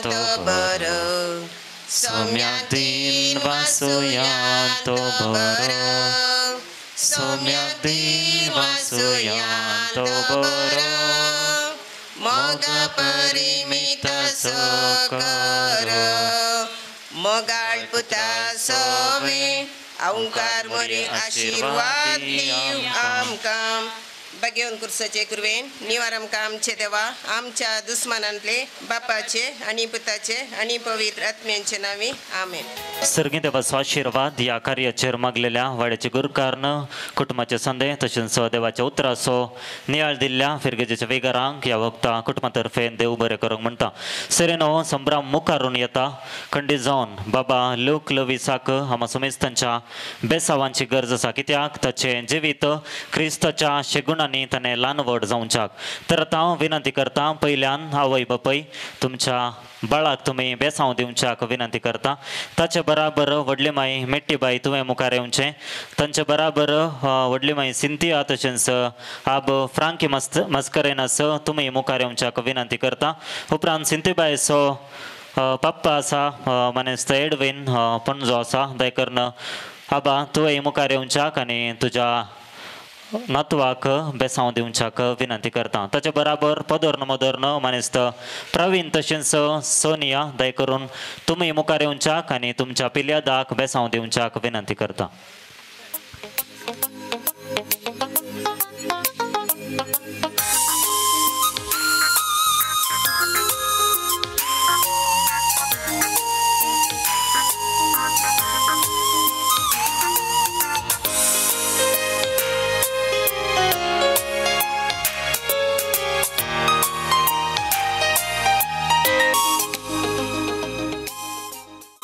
तो बरो, सोम्याक दीन वासुया तो बरो, सोम्याक दीन वासुया तो बरो, मोगा परिमिता कर. मोगाळ पुता सोवे ओंकार मोरी आशीर्वाद दिव आमकां. बगेवन कुर्साचे कुरवेन निवार आमकां आमचे देवा आमच्या दुस्मानांतले बापाचे आणि पुताचे आणि पवित्र आत्म्यांचे नावे आमेन. सर्गी देवाचो आशीर्वाद या कार्याचेर मागलेल्या वाड्याचे गुरकारन कुटुंबाचे संदे तशेंच देवाच्या उतराचो नियाळ दिल्ल्या फिरगेजेच्या वेगारांक ह्या वक्ता कुटुंबातर्फे देव बरें करूंक म्हणटा. सेरेनो संभ्रम मुखारून येता खंडीत जावन बाबा लूक लुईसाक हांगा सुमेस्तांच्या बेसांवांची गरज आसा, कित्याक ताचें जिवीत क्रिस्ताच्या शेगुणांनी ताणें ल्हान व्हड जावच्याक. तर आतां हांव विनंती करता, पयल्यान आवय बापय तुमच्या बाळाक तुमी बेसांव दिवच्याक विनंती करता. ताचे बराबर व्हडली माई मेट्टी बाई तुवें मुखार येवचें. तांचे बराबर व्हडली माई सिंथिया तशेंच आब फ्रांकी मस्करेनस तुमी मुखार येवच्याक विनंती करता. उपरांत सिंथीबायचो पप्पा आसा मनेस्त एडवीन पणजो आसा, दयकर्न आबा तुवें मुखार येवच्याक आनी तुज्या नातवाक बेसांव दिवच्याक विनंती करता. ताचे बराबर पदोर्न मदोर्न मनेस्त प्रवीण तशेंच सोनिया दय करून तुमी मुखार येवच्याक आनी तुमच्या पिल्यादाक बेसांव दिवच्याक विनंती करता.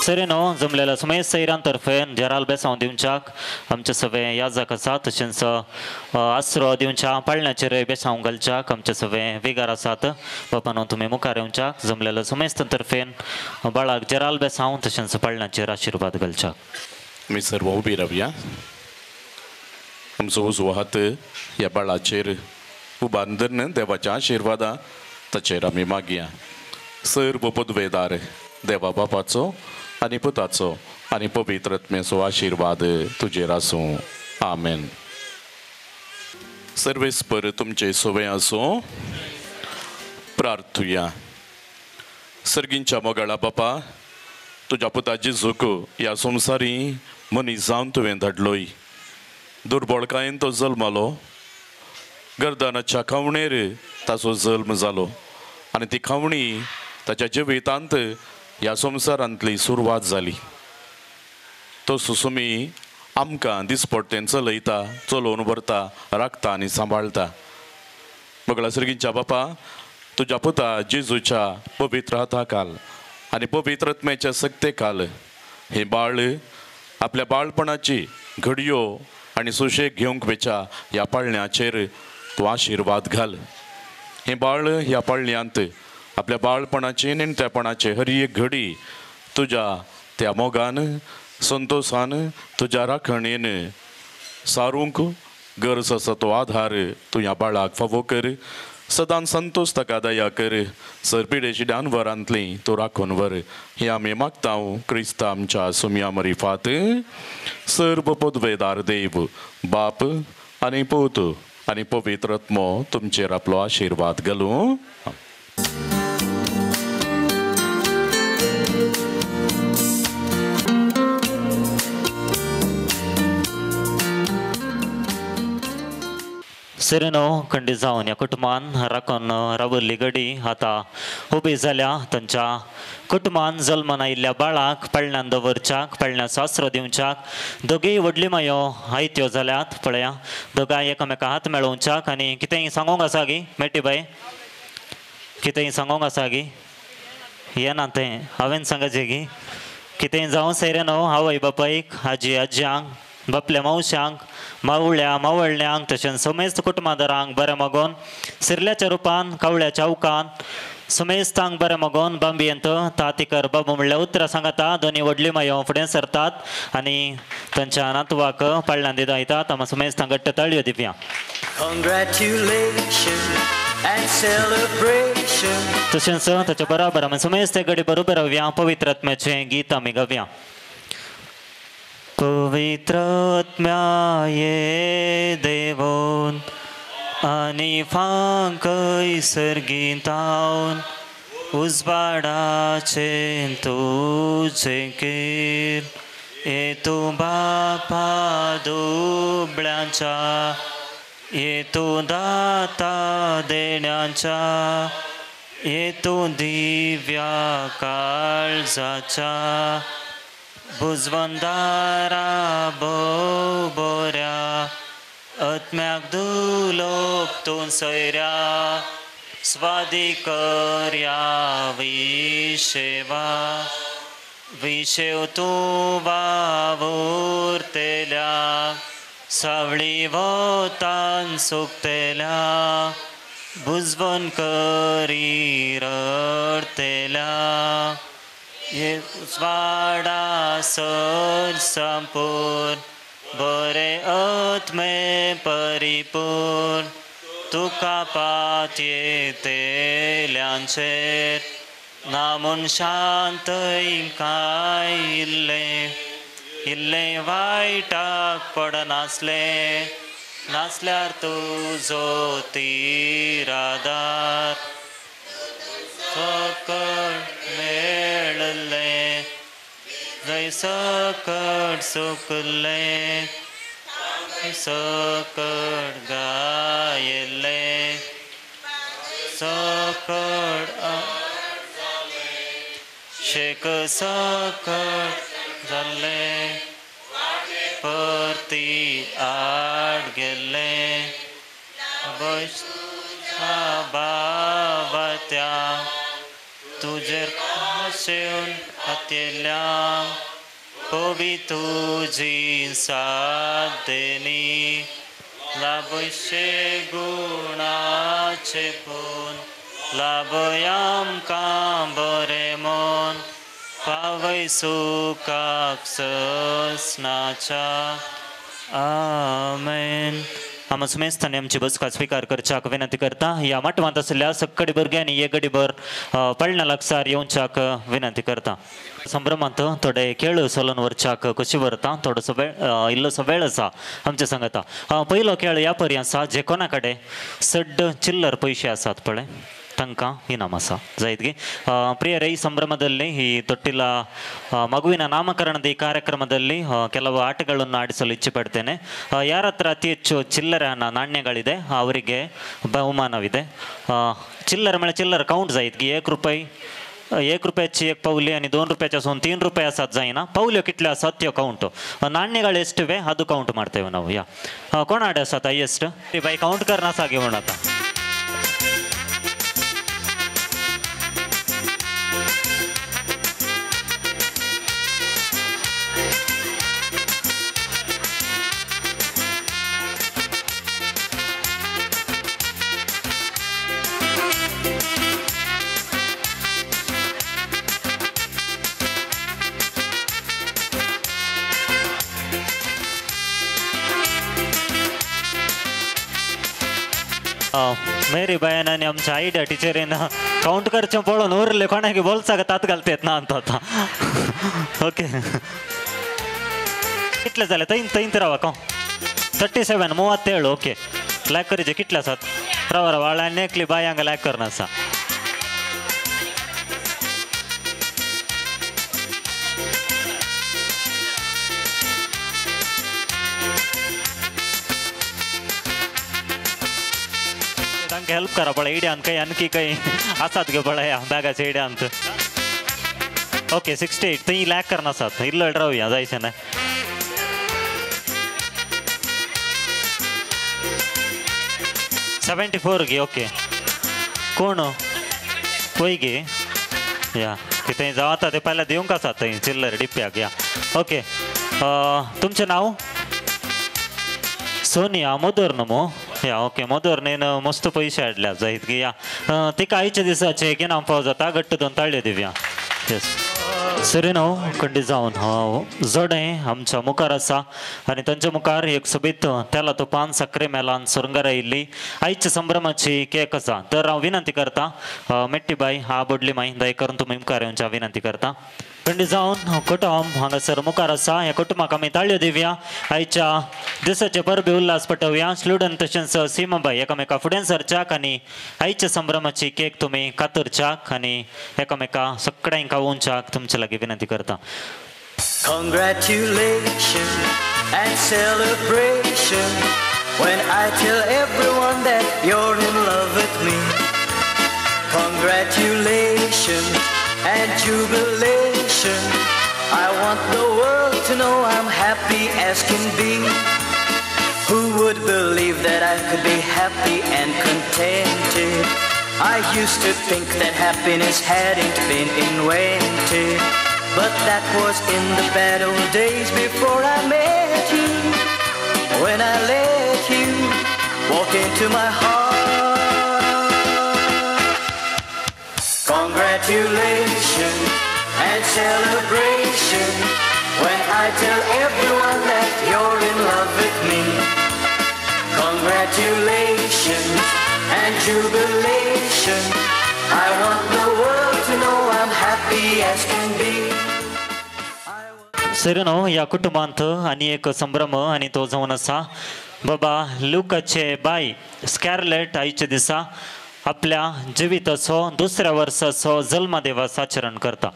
सेरेनो जमलेल्या सुमेश सैरांतर्फे जेराल बेसांव दिवच्याक आमचे सवे याजक आसात, तशेंच आसरो दिवच्या पाळण्याचेर बेसांव घालच्याक आमचे सवे विगार आसात. बापानो तुमी मुखार येवच्याक जमलेल्या सुमेस्तांतर्फे बाळाक जेराल बेसांव तशेंच पाळण्याचेर आशिर्वाद घालच्याक. आमी सर्व उबी रावया. आमचो उजवो हात ह्या बाळाचेर उबारून धरून देवाच्या आशिर्वादा ताचेर आमी मागया. सर्व पदवेदार देवा बापाचो आनी पुताचो आनी पवित्र आत्म्याचो आशिर्वाद तुजेर आसूं. आमेन. सर्वेस्पर तुमचे सोवे आसूं. प्रार्थुया. सर्गींच्या मोगाळा बापा, तुज्या पुता जेजूक ह्या संवसारी मनीस जावन तुवें धाडलोय. दुर्बळकायेन तो जल्मलो, गर्दनाच्या खावणेर ताचो जल्म जालो आनी ती खावणी ताच्या जिवितांत ह्या संवसारांतली सुरवात जाली. तो सुसुमी आमकां दिसपट्टेन चलयता, चलोवन व्हरता, राखता आनी सांबाळटा. मोगळा सर्गींच्या बापा, तुज्या पुता जेजूच्या पवित्र हाता घाल आनी पवित्र आत्म्याच्या सक्ते घाल. हे बाळ आपल्या बाळपणाची घडयो आनी सुशेग घेवंक वेच्या ह्या पाळण्याचेर तूं आशिर्वाद घाल. हे बाळ ह्या पाळण्यांत आपल्या बाळपणाचे नेणटेपणाचे हर एक घडी तुज्या त्या मोगान संतोषान तुज्या राखणेन सारूंक गरज आसा तो आधार तूं ह्या बाळाक फावो कर. सदां संतोष ताका दया कर. सरपिडेची डानवरांतली तूं राखून व्हर. हे आमी मागता क्रिस्ता आमच्या सुम्या मरिफात. सर्व पदवेदार देव बाप आनी पूत आनी पवित्र आत्मो तुमचेर आपलो आशिर्वाद घालूं. सेरेनो खंडीत जावन ह्या कुटुंबान राखून रावल्ली घडी आतां उबी जाल्या. तांच्या कुटुंबान जल्मान आयिल्ल्या बाळाक पाळण्यान दवरच्याक, पाळण्याचो आसरो दिवच्याक दोगूय व्हडली मायो आयत्यो जाल्यात. पळया, दोगांय एकामेका हात मेळोवच्याक आनी कितेंय सांगूंक आसा गी मेटी बाय? कितेंय सांगूंक आसा गी? येना तें हांवें सांगचें गी. कितेंय जावं सेरेनो आवय बापायक, आजी आज्यांक, बापल्या मावश्यांक, मावळ्या मावळण्यांक तशेंच समेस्त कुटुंबादारांक बरें मागोवन सिरल्याच्या रुपान कावळ्याच्या उकान समेस्तांक बरें मागोवन बांबयेंत तातीकर बाबा म्हणल्यार उतरां सांगता. दोनी व्हडली मायो फुडें सरतात आनी तांच्या नातवाक पाळण्यान दिदायतात. आमी समेस्तांक घट्ट ताळयो दिवया. तशेंच ताच्या बराबर आमी समेस्त घडी बरोबर रावया. पवित्र आत्म्याचें गीत आमी गावया. पवित्र आत्म्या ये देवोन आनी फांकय सर्गीतावन उजवाडाचे तुझे केर ए तूं बापा दुबळ्यांच्या येतो दाता देण्याच्या, येतो दिव्या काळजाच्या, बुजवंदारा बोऱ्या, आत्म्याक दुलोपतून सैऱ्या, स्वादी कर्या विशेवा, विशेव तू वावुरतेल्या, सावळी वोतान सुकतेल्या, बुजवण करी रडतेल्या, वाडा सर संपूर्ण, बरे आत्मे परिपूर्ण, तुका पात येतेल्यांचेर, नामून शांत काय इल्ले वायटाक पडनासले, नासल्यार तुजो तिरादार, सकट मेळले, जय सकट सुकले, सकट गायले, सकट शेक सकट जाल्ले, परती आड गेले, बावत्या तुजेर शेवन हातेल्या, पोवी तुजी साथ देनी, लाभशे गुणाचे पून, लाभय आमकां बरे मोन, पावय सुखाक ससनाच्या. आमेन. आम्हा सुमेस्थानी आमची बसका स्वीकार करच्याक विनंती करता. या मठवांत आसल्या सक्कडी भुरग्यांनी ये गडीभर पळण्या लागसार येवच्याक विनंती करता. संभ्रमांत थोडे खेळ सोलन वरच्याक कशी व्हरता, थोडोसो वेळ इल्लोसो वेळ आसा आमच्या सांगाता. पयलो खेळ ह्या परी आसा, जे कोणा कडेन सड्ड चिल्लर पयशे आसात पळय तांकां इनाम आसा. जायत गे ಪ್ರಿಯರೇ, ಈ ಸಂಭ್ರಮದಲ್ಲಿ ಈ ತೊಟ್ಟಿಲ ಮಗುವಿನ ನಾಮಕರಣದ ಈ ಕಾರ್ಯಕ್ರಮದಲ್ಲಿ ಕೆಲವು ಆಟಗಳನ್ನು ಆಡಿಸಲು ಇಚ್ಛೆ ಪಡ್ತೇನೆ. ಯಾರ ಹತ್ರ ಅತಿ ಹೆಚ್ಚು ಚಿಲ್ಲರೆ ಹಣ ನಾಣ್ಯಗಳಿದೆ ಅವರಿಗೆ ಬಹುಮಾನವಿದೆ. चिल्लर म्हणजे चिल्लर काउंट जायत की एक रुपयाची एक पावली आणि 2 रुपयाची असून 3 रुपये आसात जायना. पावल्यो कितल्यो आसात त्यो काउंट. नाण्यಗಳು ಎಷ್ಟಿವೆ ಅದು ಕೌಂಟ್ ಮಾಡ್ತೇವೆ ನಾವು. ಯಾ कोण आडे आसात हायेस्ट ते बाई काउंट करना सागे म्हणून आता. मेरी बयानाने आमच्या आयडिया टीचरीन काउंट करचे पळून उरले कोणागे बोलचा तात घालतेत ना ಅಂತ ओके कितले झाले तैन रावा का 37 37 ओके लॅक करीचे कितले आसात रावा रावा वाळा नेकली बायांग लॅक करना आसा. हेल्प करा पळय इड्यांत काही आणखी काही आसात गे पळय बॅगाच्या इड्यांत. ओके 68 थंय लॅक करना आसात इल्लो रावया जायचें ना. $74 गे ओके कोण पळय गे या थंय जाता ते पहिल्या दिवंक आसात थंय चिल्लर डिप्प्याक या. ओके तुमचें नांव सोनिया मोदर न्हू या. ओके मोदर నేను मस्त पैसे हाडल्या जायत गे या. तिका आयच्या दिसाचे एक इनाम फाव जाता घट्ट 2 ताळयो दिवया. येस सरी न्हू खंडी जावन जडें आमच्या मुखार आसा आनी तांच्या मुखार एक सोबीत तेला तुपान साखरे मेलान सुरंगार आयिल्ली आयच्या संभ्रमाची केक आसा. तर हांव विनंती करता मेट्टी बाई हा बोडली माई दय करून तुमी मुखार येवच्या विनंती करता. खंडी जावन कुटुंब हांगासर मुखार आसा. ह्या कुटुंबाक आमी ताळयो दिवया. आयच्या दिसाचे परबे उल्हास पटोवया. स्टुडंट तशेंच सीमाबाई एकामेका फुडें सरच्याक आनी आयच्या संभ्रमाची केक तुमी कातरच्याक आनी एकामेका सगळ्यांक खावोवच्याक तुमचे लागीं विनंती करता. Congratulations and celebration when I tell everyone that you're in love with me. Congratulations and jubilation. I want the world to know I'm happy as can be. Who would believe that I could be happy and contented? I used to think that happiness hadn't been invented, but that was in the bad old days before I met you. When I let you walk into my heart. Congratulations and celebration when I tell everyone that you're in love with me. Congratulations and jubilation. I want the world to know I'm happy as can be. सैरनो या कुटुंबांत आणि एक संभ्रम आणि तो जावन आसा बाबा लुकाचे बाई स्कॅरलेट आयच्या दिसा आपल्या जिविताचो दुसऱ्या वर्साचो जल्मदिवस आचरण करता.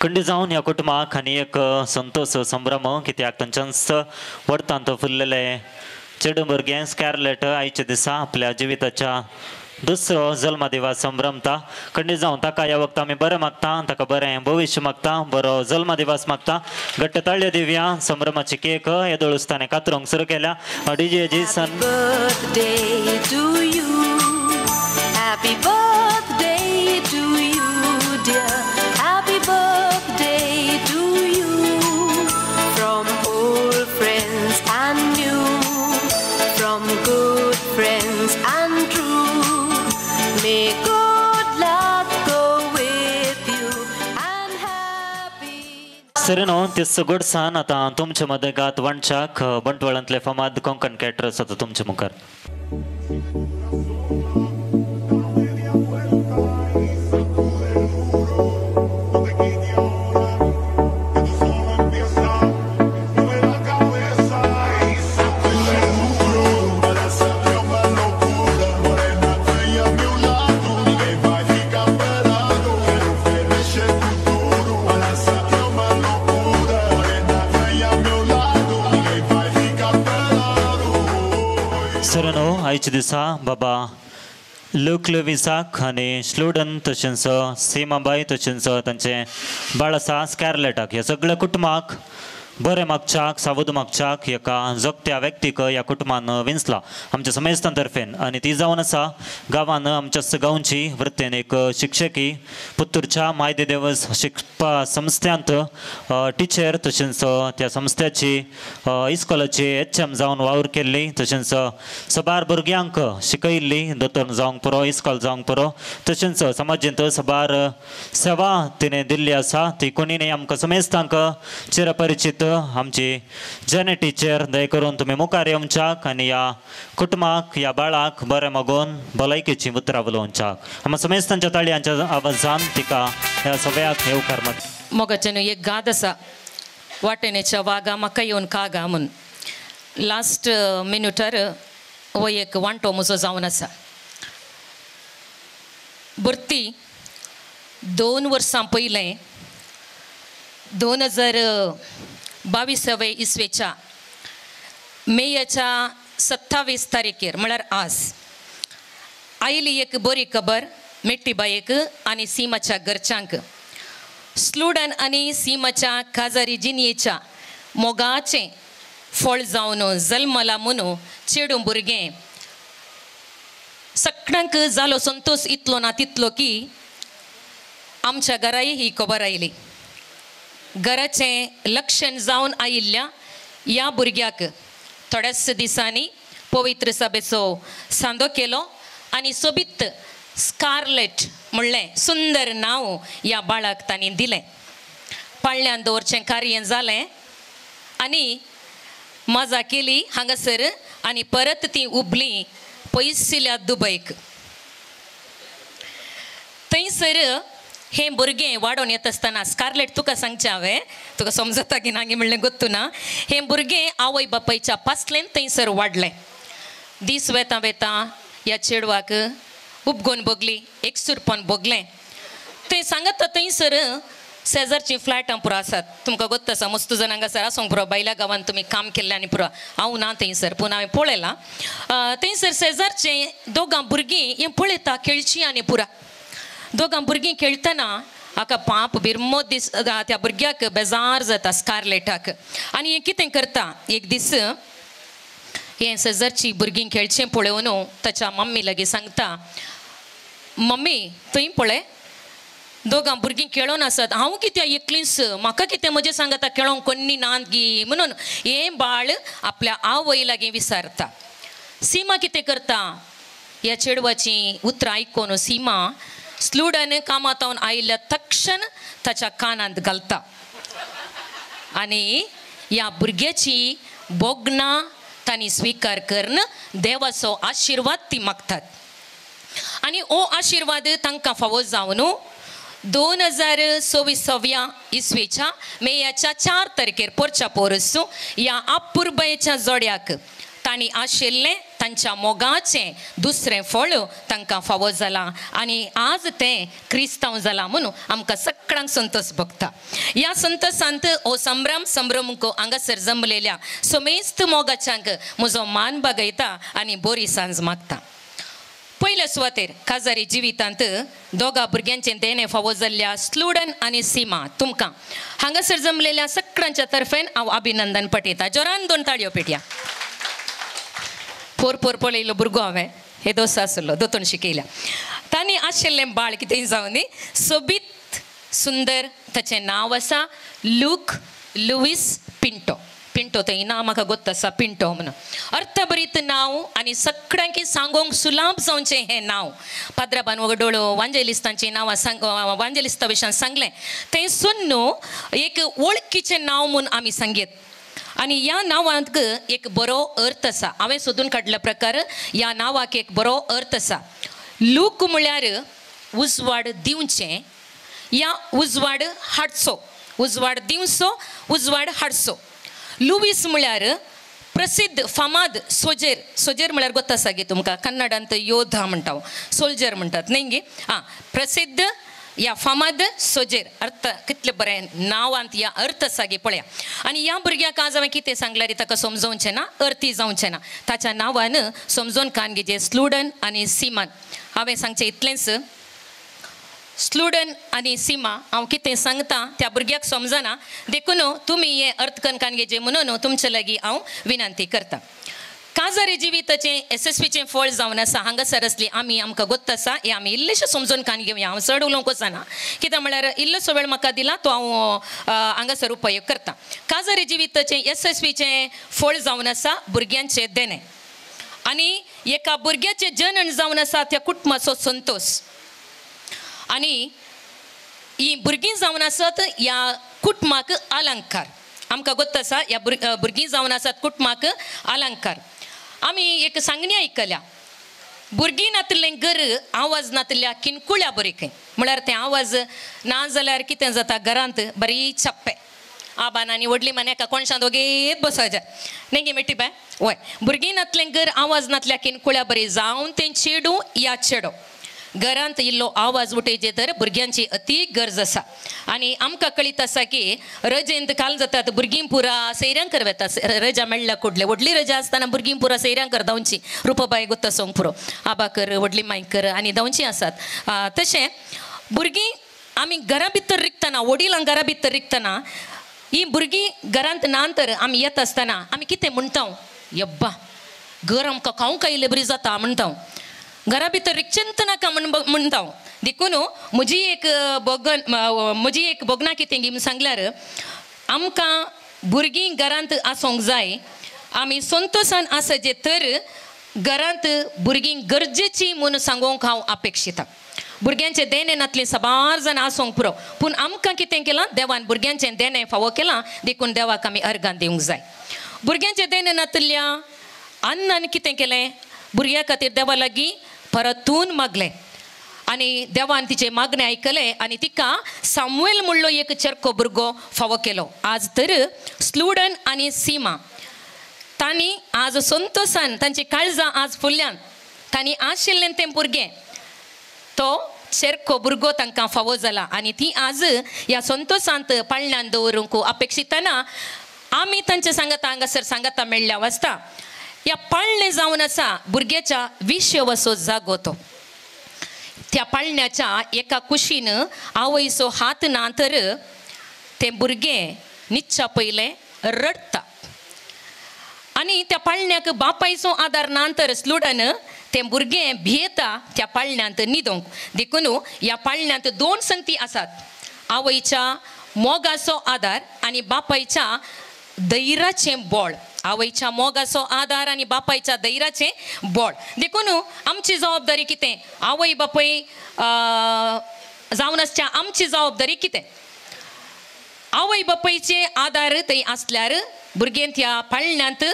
खंडी जावन ह्या कुटुंबाक आनी एक संतोष संभ्रम कित्याक तांच्याच वर्तांत फुल्लेले चेडूं भुरगें स्कॅरलेट आयच्या दिसा आपल्या जिविताच्या दुसरो जल्मदिवस संभ्रमता. खंडी जावन ताका ह्या वखदां आमी बरें मागता, ताका बरें भविश्य मागता, बरो जल्मदिवस मागता. घट्ट ताळयो दिवया. संभ्रमाची केक येदोळुस्ताने कातरूंक सुरू केल्या. DJ Jason Happy birthday to you, dear. Happy birthday to you. From old friends and new, from good friends and true. May good luck go with you and happy. सरेनो तेच गोडसाण आता तुमच्या मध्ये गात वणच्याक बंटवाळांतले फामाद कोंकण कॅटरर्स आता तुमच्या मुखार. सरेनो आयच्या दिसा बाबा लूक लुविसाक आनी स्लुडन तशेंच सीमाबाई तशेंच तांचे बाळ आसा स्कॅरलेटाक ह्या सगळ्या कुटुंबाक बरें मागच्याक सावध मागच्याक एका जगत्या व्यक्तीक ह्या कुटुंबान विंचला आमच्या समेस्तां तर्फेन. आनी ती जावन आसा गांवान आमच्या गांवची वृत्तेन एक शिक्षकी पुत्तूरच्या मायदे देवस शिकपा संस्थ्यांत टिचर तशेंच त्या संस्थेची इस्कॉलाची HM जावन वावर केल्ली. तशेंच सबार भुरग्यांक शिकयल्ली दोतोर जावंक पुरो इस्कॉल जावंक पुरो. तशेंच समाजींत सबार सेवा तिणें दिल्ली आसा. ती कोणी न्ही आमकां समेस्तांक चिरपरिचीत आमची जेने टीचर दय करून तुम्ही मुखार येवच्याक आनी ह्या कुटुंबाक ह्या बाळाक बरें मागून भलायकेची उतरां उलोवच्याक. आमी समेस्तांच्या ताळयांच्या आवाजान तिका ह्या सगळ्याक येवकार मात. मोगाचें एक गाद आसा वाटेनेच्या वागा म्हाका येवन कागा म्हूण. लास्ट मिनटार हो एक वांटो म्हजो जावन आसा. भरती 2 वर्सां पयलें 2022 इसवेच्या मेच्या 27 तारखेर म्हळ्यार आज आयली एक बरी खबर मेट्टीबायेक आनी सीमाच्या घरच्यांक. स्लुडन आनी सीमाच्या काजारी जिनयेच्या मोगाचें फळ जावन जल्मला म्हणून चेडूं भुरगें. सगळ्यांक जालो संतोष इतलो ना तितलो की आमच्या घराय ही खबर आयली. घराचें लक्षण जावन आयिल्ल्या ह्या भुरग्याक थोड्याच दिसांनी पवित्र सभेचो सांदो केलो आनी सोबीत स्कारलेट म्हणलें सुंदर नांव ह्या बाळाक तांणी दिलें. पाळण्यान दवरचें कार्य जालें आनी मजा केली हांगासर आनी परत ती उबली पयसिल्ल्या दुबयक. थंयसर हें भुरगें वाडोवन येता आसतना स्कारलेट तुका सांगचें हांवें तुका समजता की नांगे म्हणलें गोत्तू ना. हें भुरगें आवय बापायच्या पासलेन थंयसर वाडलें. दीस वेता वेता ह्या चेडवाक उपगोवन बगली एकसुरपण बगलें. थंय सांगता थंयसर शेजारची फ्लॅटां पुरो आसात तुमकां गोत्त आसा मस्त जाण हांगासर आसूंक पुरो बायल्या गांवांत तुमी काम केल्लें आनी पुरो हांव ना थंयसर पूण हांवें पळयलां थंयसर शेजारचे दोगां भुरगीं हें पळयता खेळचीं आनी पुरा दोगां भुरगीं खेळटना हाका पाप बिरमो दीस त्या भुरग्याक बेजार जाता स्कारलेटाक आनी हें कितें करता एक दीस हें शेजारची भुरगीं खेळचें पळोवन ताच्या मम्मी लागीं सांगता मम्मी थंय पळय दोगां भुरगीं खेळोन आसात हांव कित्या एकलींच म्हाका कितें म्हजें सांगता खेळोंक कोणी नात गी म्हणून हें बाळ आपल्या आवय लागीं विचारता सीमा कितें करता ह्या चेडवाची उतरां आयकून सीमा स्लुडन कामातावन आयिल्ल्या तक्षण ताच्या कानांत घालता आनी ह्या भुरग्याची बोगनां तांणी स्विकार करून देवाचो आशिर्वाद ती मागतात आनी हो आशिर्वाद तांकां फावो जावन 2026 इसवेच्या मेयाच्या 4 तारखेर पोरच्या पोरस ह्या अपुर्बायेच्या जोड्याक तांणी आशिल्लें तांच्या मोगाचें दुसरें फळ तांकां फावो जालां आनी आज तें क्रिस्तांव जालां म्हणून आमकां सगळ्यांक संतोश भोगता ह्या संतोशांत हो संभ्रम हांगासर जमलेल्या समेस्त मोगाच्यांक म्हजो मान बागयता आनी बरी सांज मागता पयल्या सुवातेर काजारी जिवितांत दोगा भुरग्यांचें देणें फावो जाल्ल्या स्लुडन आनी सीमा तुमकां हांगासर जमलेल्या सगळ्यांच्या तर्फेन हांव अभिनंदन पटयता जोरान 2 ताळयो पेटया पोर पळयलो भुरगो हांवें हे दोस आसलो दोतोन शिकयल्या तांणी आशिल्लें बाळ कितें जावन न्ही सोबीत सुंदर ताचें नांव आसा लूक लुईस पिंटो थंय नांव म्हाका गोत्त आसा पिंटो म्हणून अर्थभरीत नांव आनी सगळ्यांक सांगोंक सुलाभ जावचें हें नांव पाद्राबान वगडोळो वांजेलिस्तांचीं नांवां वांजेलिस्ता विशयान सांगलें थंयसून न्हू एक वळखीचें नांव म्हूण आमी सांगेत आनी ह्या नांवांक एक बरो अर्थ आसा हांवें सोदून काडल्या प्रकार ह्या नांवाक एक बरो अर्थ आसा लूक म्हळ्यार उजवाड दिवचें या उजवाड हाडचो उजवाड दिवचो उजवाड हाडचो लुईस म्हळ्यार प्रसिद्ध फामाद सोजेर म्हळ्यार गोत्त आसा गे तुमकां कन्नडांत योद्धा म्हणटा सोल्जर म्हणटात न्ही गे प्रसिद्ध या फामाद सोजेर अर्थ कितलें बरें नांवांत ह्या अर्थ आसा गे पळया आनी ह्या भुरग्याक आज हांवें कितें सांगल्यार ताका समजोवचें ना अर्थी जावचें ना ताच्या नांवान समजोवन कान जे स्लुडन आनी सीमान हांवें सांगचें इतलेंच स्लुडन आनी सीमा हांव कितें सांगता त्या भुरग्याक समजना देखून तुमी हे अर्थ कन कान घेजे म्हणून तुमचे लागीं हांव विनंती करता काजारी जिविताचें यशस्वीचें फळ जावन आसा हांगासर आसली आमकां गोत्त आसा हें आमी इल्लेशें समजून कान घेवया हांव चड उलोवंक वचना कित्याक म्हळ्यार इल्लोसो वेळ म्हाका दिला तो हांव हांगासर उपयोग करता काजारी जिविताचें यशस्वीचें फळ जावन आसा भुरग्यांचें देणें आनी एका भुरग्याचें जनन जावन आसा त्या कुटुंबाचो संतोश आनी ही भुरगीं जावन आसत ह्या कुटुंबाक अलंकार आमकां गोत्त आसा ह्या भुरगीं जावन आसात कुटुंबाक अलंकार आमी एक सांगणी आयकल्या भुरगीं नातलें घर आवाज नातल्या किनकुळ्या बरें म्हळ्यार तें आवाज ना जाल्यार कितें जाता घरांत बरी छप्पे आबान आनी व्हडली मान्याका कोणशां दोगेत बसोवचे न्ही गे मेटी बाय वय भुरगीं नातलें घर आवाज नातल्या किनकुळ्या बरी जावन तें चेडू या चेडो घरांत इल्लो आवाज उठयचे तर भुरग्यांची अती गरज आसा आनी आमकां कळीत आसा की रजेंत काल जातात भुरगीं पुरा सैऱ्यांकर वेता रजा मेळ्ळ्या कुडले व्हडली रजा आसतना भुरगीं पुरा सैऱ्यांकर धांवची रुपाबाई गुत्ता सोंग पुरो आबाकर व्हडली मायकर आनी धांवची आसात तशें भुरगीं आमी घरा भितर रिकतना वडिलां घरा भितर रिकतना ही भुरगीं घरांत ना तर आमी येता आसतना आमी कितें म्हणटा यब्बा घर आमकां खावंक आयलें बरी जाता म्हणटा घरा भितर रिकचेंत नाका म्हणटा देखून म्हजी एक बोगना कितें गी सांगल्यार आमकां भुरगीं घरांत आसूंक जाय आमी संतोशान आसचे तर घरांत भुरगीं गरजेची म्हूण सांगूंक हांव अपेक्षिता भुरग्यांचें देणें नातलें साबार जाण आसूंक पुरो पूण आमकां कितें केलां देवान भुरग्यांचें देणें फावो केलां देखून देवाक आमी अर्गां दिवंक जाय भुरग्यांचें देणें नातल्या अन्नान कितें केलें भुरग्यां खातीर देवा लागीं परतून मागलें आनी देवान तिचें मागणें आयकलें आनी तिका सामुएल म्हणलो एक चरको भुरगो फावो केलो आज तर स्लुडन आनी सीमा तांणी आज संतोशान तांची काळजां आज फुल्ल्यान तांणी आशिल्लें तें भुरगें तो चेरको भुरगो तांकां फावो जाला आनी ती आज ह्या संतोशांत पाळण्यान दवरूंक अपेक्षिताना आमी तांचे सांगता हांगासर सांगता मेळ्ळ्या वाजता ह्या पाळणे जावन आसा भुरग्याच्या 20 वर्सो जागो तो त्या पाळण्याच्या एका कुशीन आवयचो हात ना तर तें भुरगें न्हिदच्या पयलें रडटा आनी त्या पाळण्याक बापायचो आदार ना तर स्लुडन तें भुरगें भियेता त्या पाळण्यांत न्हिदोंक देखून ह्या पाळण्यांत 2 संगती आसात आवयच्या मोगाचो आदार आनी बापायच्या धैर्याचें बळ आवयच्या मोगाचो आदार आनी बापायच्या धैर्याचें बळ देखून आमची जबाबदारी कितें आवय बापय जावन आसच्या आमची जबाबदारी कितें आवय बापयचे आदार थंय आसल्यार भुरगें त्या पाळण्यांत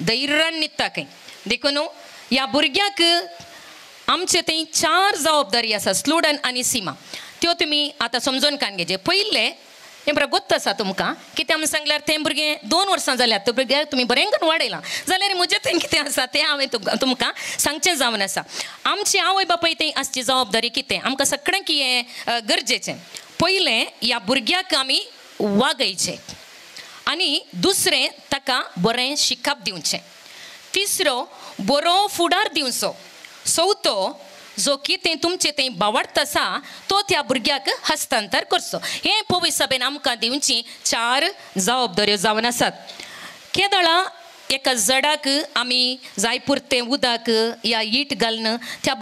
धैर्यान न्हिदता खंय देखून ह्या भुरग्याक आमचे थंय 4 जबाबदारी आसा स्लुडन आनी सीमा त्यो तुमी आतां समजून घेवचे पयलें हें बरें गोत्त आसा तुमकां कितें आमी सांगल्यार तें भुरगें 2 वर्सां जाल्यार तें भुरग्याक तुमी बरें करून वाडयलां जाल्यार म्हजें थंय कितें आसा तें हांवें तुमकां सांगचें जावन आसा आमची आवय बापाय थंय आसची जबाबदारी कितें आमकां सगळ्यांक हें गरजेचें पयलें ह्या भुरग्याक आमी वागयचें आनी दुसरें ताका बरें शिकप दिवचें तिसरो बरो फुडार दिवचो चवथो जो कितें तुमचें तें बावडत आसा तो त्या भुरग्याक हस्तांतर करचो हें पवित्र सभेन आमकां दिवची 4 जबाबदाऱ्यो जावन आसात केदळा एका जडाक आमी जाय पुरतें उदक या ईट घालून त्या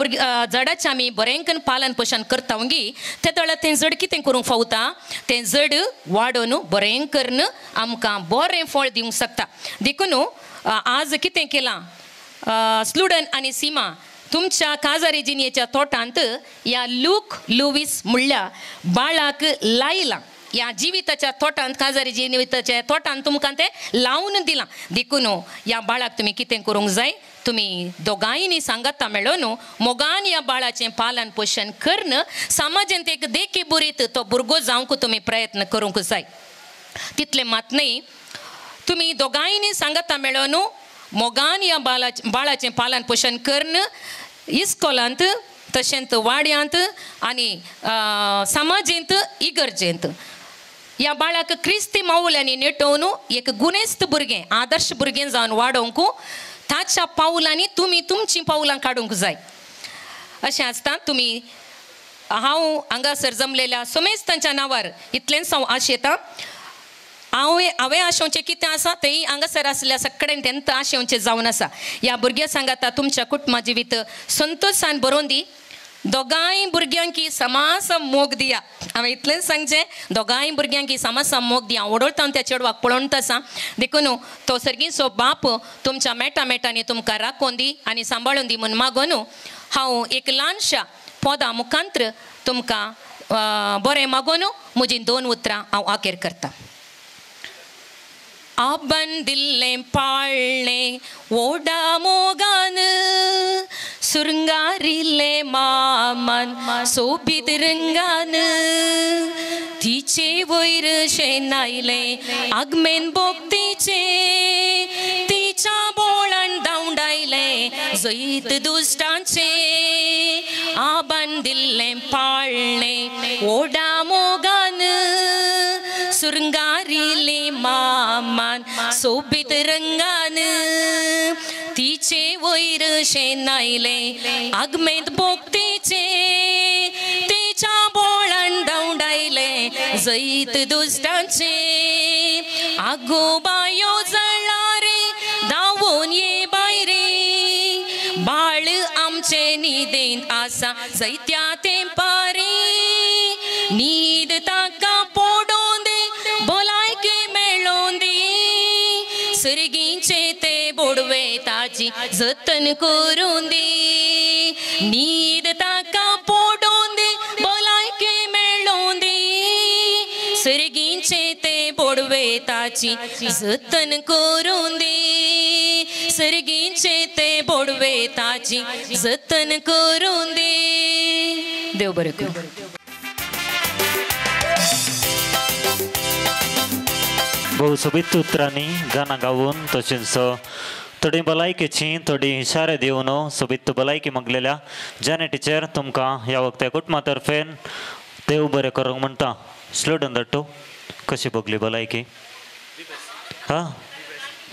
जडाचें आमी बरें करून पालन पोशण करता वगी ते दळा तें जड कितें करूंक फावता तें जड वाडोवन बरें करून आमकां बरें फळ दिवंक शकता देखून आज कितें केलां स्लुडन आनी सीमा तुमच्या काजारी जिणेच्या तोटांत ह्या लूक लुवीस म्हणल्या बाळाक लायलां ह्या जिविताच्या तोटांत काजारी जिविताच्या तोटांत तुमकां तें लावन दिलां देखून ह्या बाळाक तुमी कितें करूंक जाय तुमी दोगांयनी सांगता मेळोन मोगान ह्या बाळाचें पालन पोशण करून समाजांत एक देखी बरीत तो भुरगो जावंक तुमी प्रयत्न करूंक जाय तितलें मात न्ही तुमी दोगांयनी सांगता मेळोन मोगान ह्या बाळाचें पालन पोशण करून इस्कॉलांत तशेंच वाड्यांत आनी समाजींत इगर्जेंत ह्या बाळाक क्रिस्ती माऊल्यांनी नेटोवन एक गुणेस्त भुरगें आदर्श भुरगें जावन वाडोवंक ताच्या पावलांनी तुमी तुमचीं पावलां काडूंक जाय अशें आसता तुमी हांव हांगासर जमलेल्या सोमेस्तांच्या नांवार इतलेंच हांव आशेतां हांवें आशेवचें कितें आसा तेंय हांगासर आसल्या सगळ्यांक तेंत आशेवचें जावन आसा ह्या भुरग्या सांगाता तुमच्या कुटुंबा जिवीत संतोशान बरोवन दी दोगांय भुरग्यांक समास मोग दिया हांवें इतलेंच सांगचें दोगांय भुरग्यांक समास मोग दिया ओडोळटा त्या चेडवाक पळोवन आसा देखून तो सर्गीचो बाप तुमच्या मेटांनी तुमकां राखोवन दी आनी सांबाळून दी म्हूण मागोन हांव एक ल्हानशा पोदा मुखांत्र तुमकां बरें मागोन म्हजीं 2 उतरां हांव आखेर करतां आबन दिल्लें पाळणें ओडा मोगान सुरंगारिल्लें मामान सोबीत रंगान तिचे वयर शेनायलें आगमेन बोगतीचे तिच्या बोळान धांवडायलें जैत दुश्टांचे आबन दिल्लें पाळणें ओडा मोगान सुरंगारिल्लें मामान सोबीत रंगान तिचे वयर शेनायलें आगमेंत बोगतीचे तिच्या बोळान धांवडायलें जैत दुश्टांचे आगो बायो जळारे धांवून ये बायरे बाळ आमचे न्हिदेंत आसा जैत्या तेंपारी न्हीद ताका पडोवन दे भलायकी मेळोवन दी सर्गीचे ते बोडवे ताची जतन करून दी न्हीद ताका पडोवन दे भलायकी मेळोवन दी सर्गीचे ते बोडवे ताची जतन करून दी सर्गीचे ते बोडवे ताची जतन करून दी देव बरें करूं भोव सोबीत उतरांनी गाणं गावून तशेंच थोडी भलायकेची थोडी इशारे दिवन सोबीत भलायकी मागलेल्या जाने टीचर तुमकां ह्या वक्ता कुटुंबातर्फेन देव बरें करूंक म्हणटा. स्लोडन धाडटो कशी बगली भलायकी. हां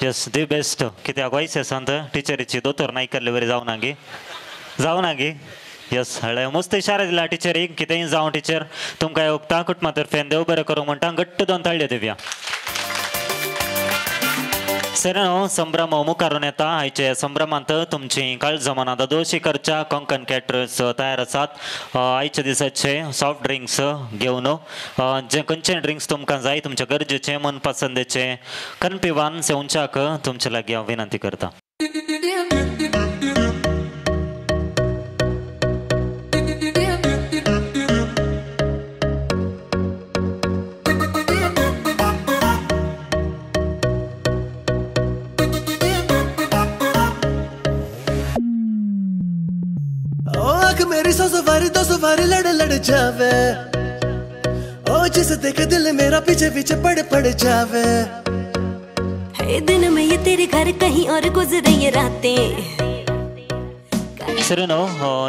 यस दी बेस्ट. कित्याक वायसेसांत टिचरीची दोतोर नायकल्ले बरी जावना गे यस हळ्ळे मस्त इशारा दिला टिचरीक कितेंय जावं टिचर तुमकां ह्या वक्ता कुटुंबातर्फेन देव बरें करूंक म्हणटा. घट्ट दोन ताळयो दिवया. सर संभ्रम मुखारून येता. आयच्या संभ्रमांत तुमची काळ जमानात दोशी करच्या कोंकण कॅटरर्स तयार आसात. आयच्या दिसाचे सॉफ्ट ड्रिंक्स घेवन जे खंयचे ड्रिंक्स तुमकां जाय तुमच्या गरजेचे मनपसंदेचे कनपिवान सेवच्याक तुमचे लागीं हांव विनंती करता. मेरी सौ सवारी लड़ जावे ओ जिसे देखे दिल मेरा पीछे पीछे पड़ जावे. दिन में ये तेरे घर कहीं और गुजरे ये रातें. सर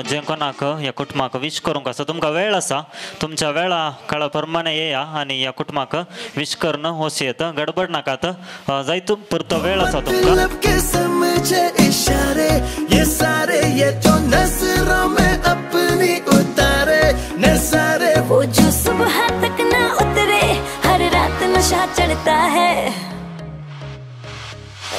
जे कोणाक ह्या कुटुंबाक विश करूंक आसा तुमकां वेळ आसा. तुमच्या वेळा काळा प्रमाणे येया आनी ह्या कुटुंबाक विश करून वसियत गडबड नाकात. जायतो परतो वेळ आसा तुमकां. ये सारे ये जो नजरों में अपनी उतारे नजारे वो जो सुबह तक ना उतरे हर रात नशा चढ़ता है.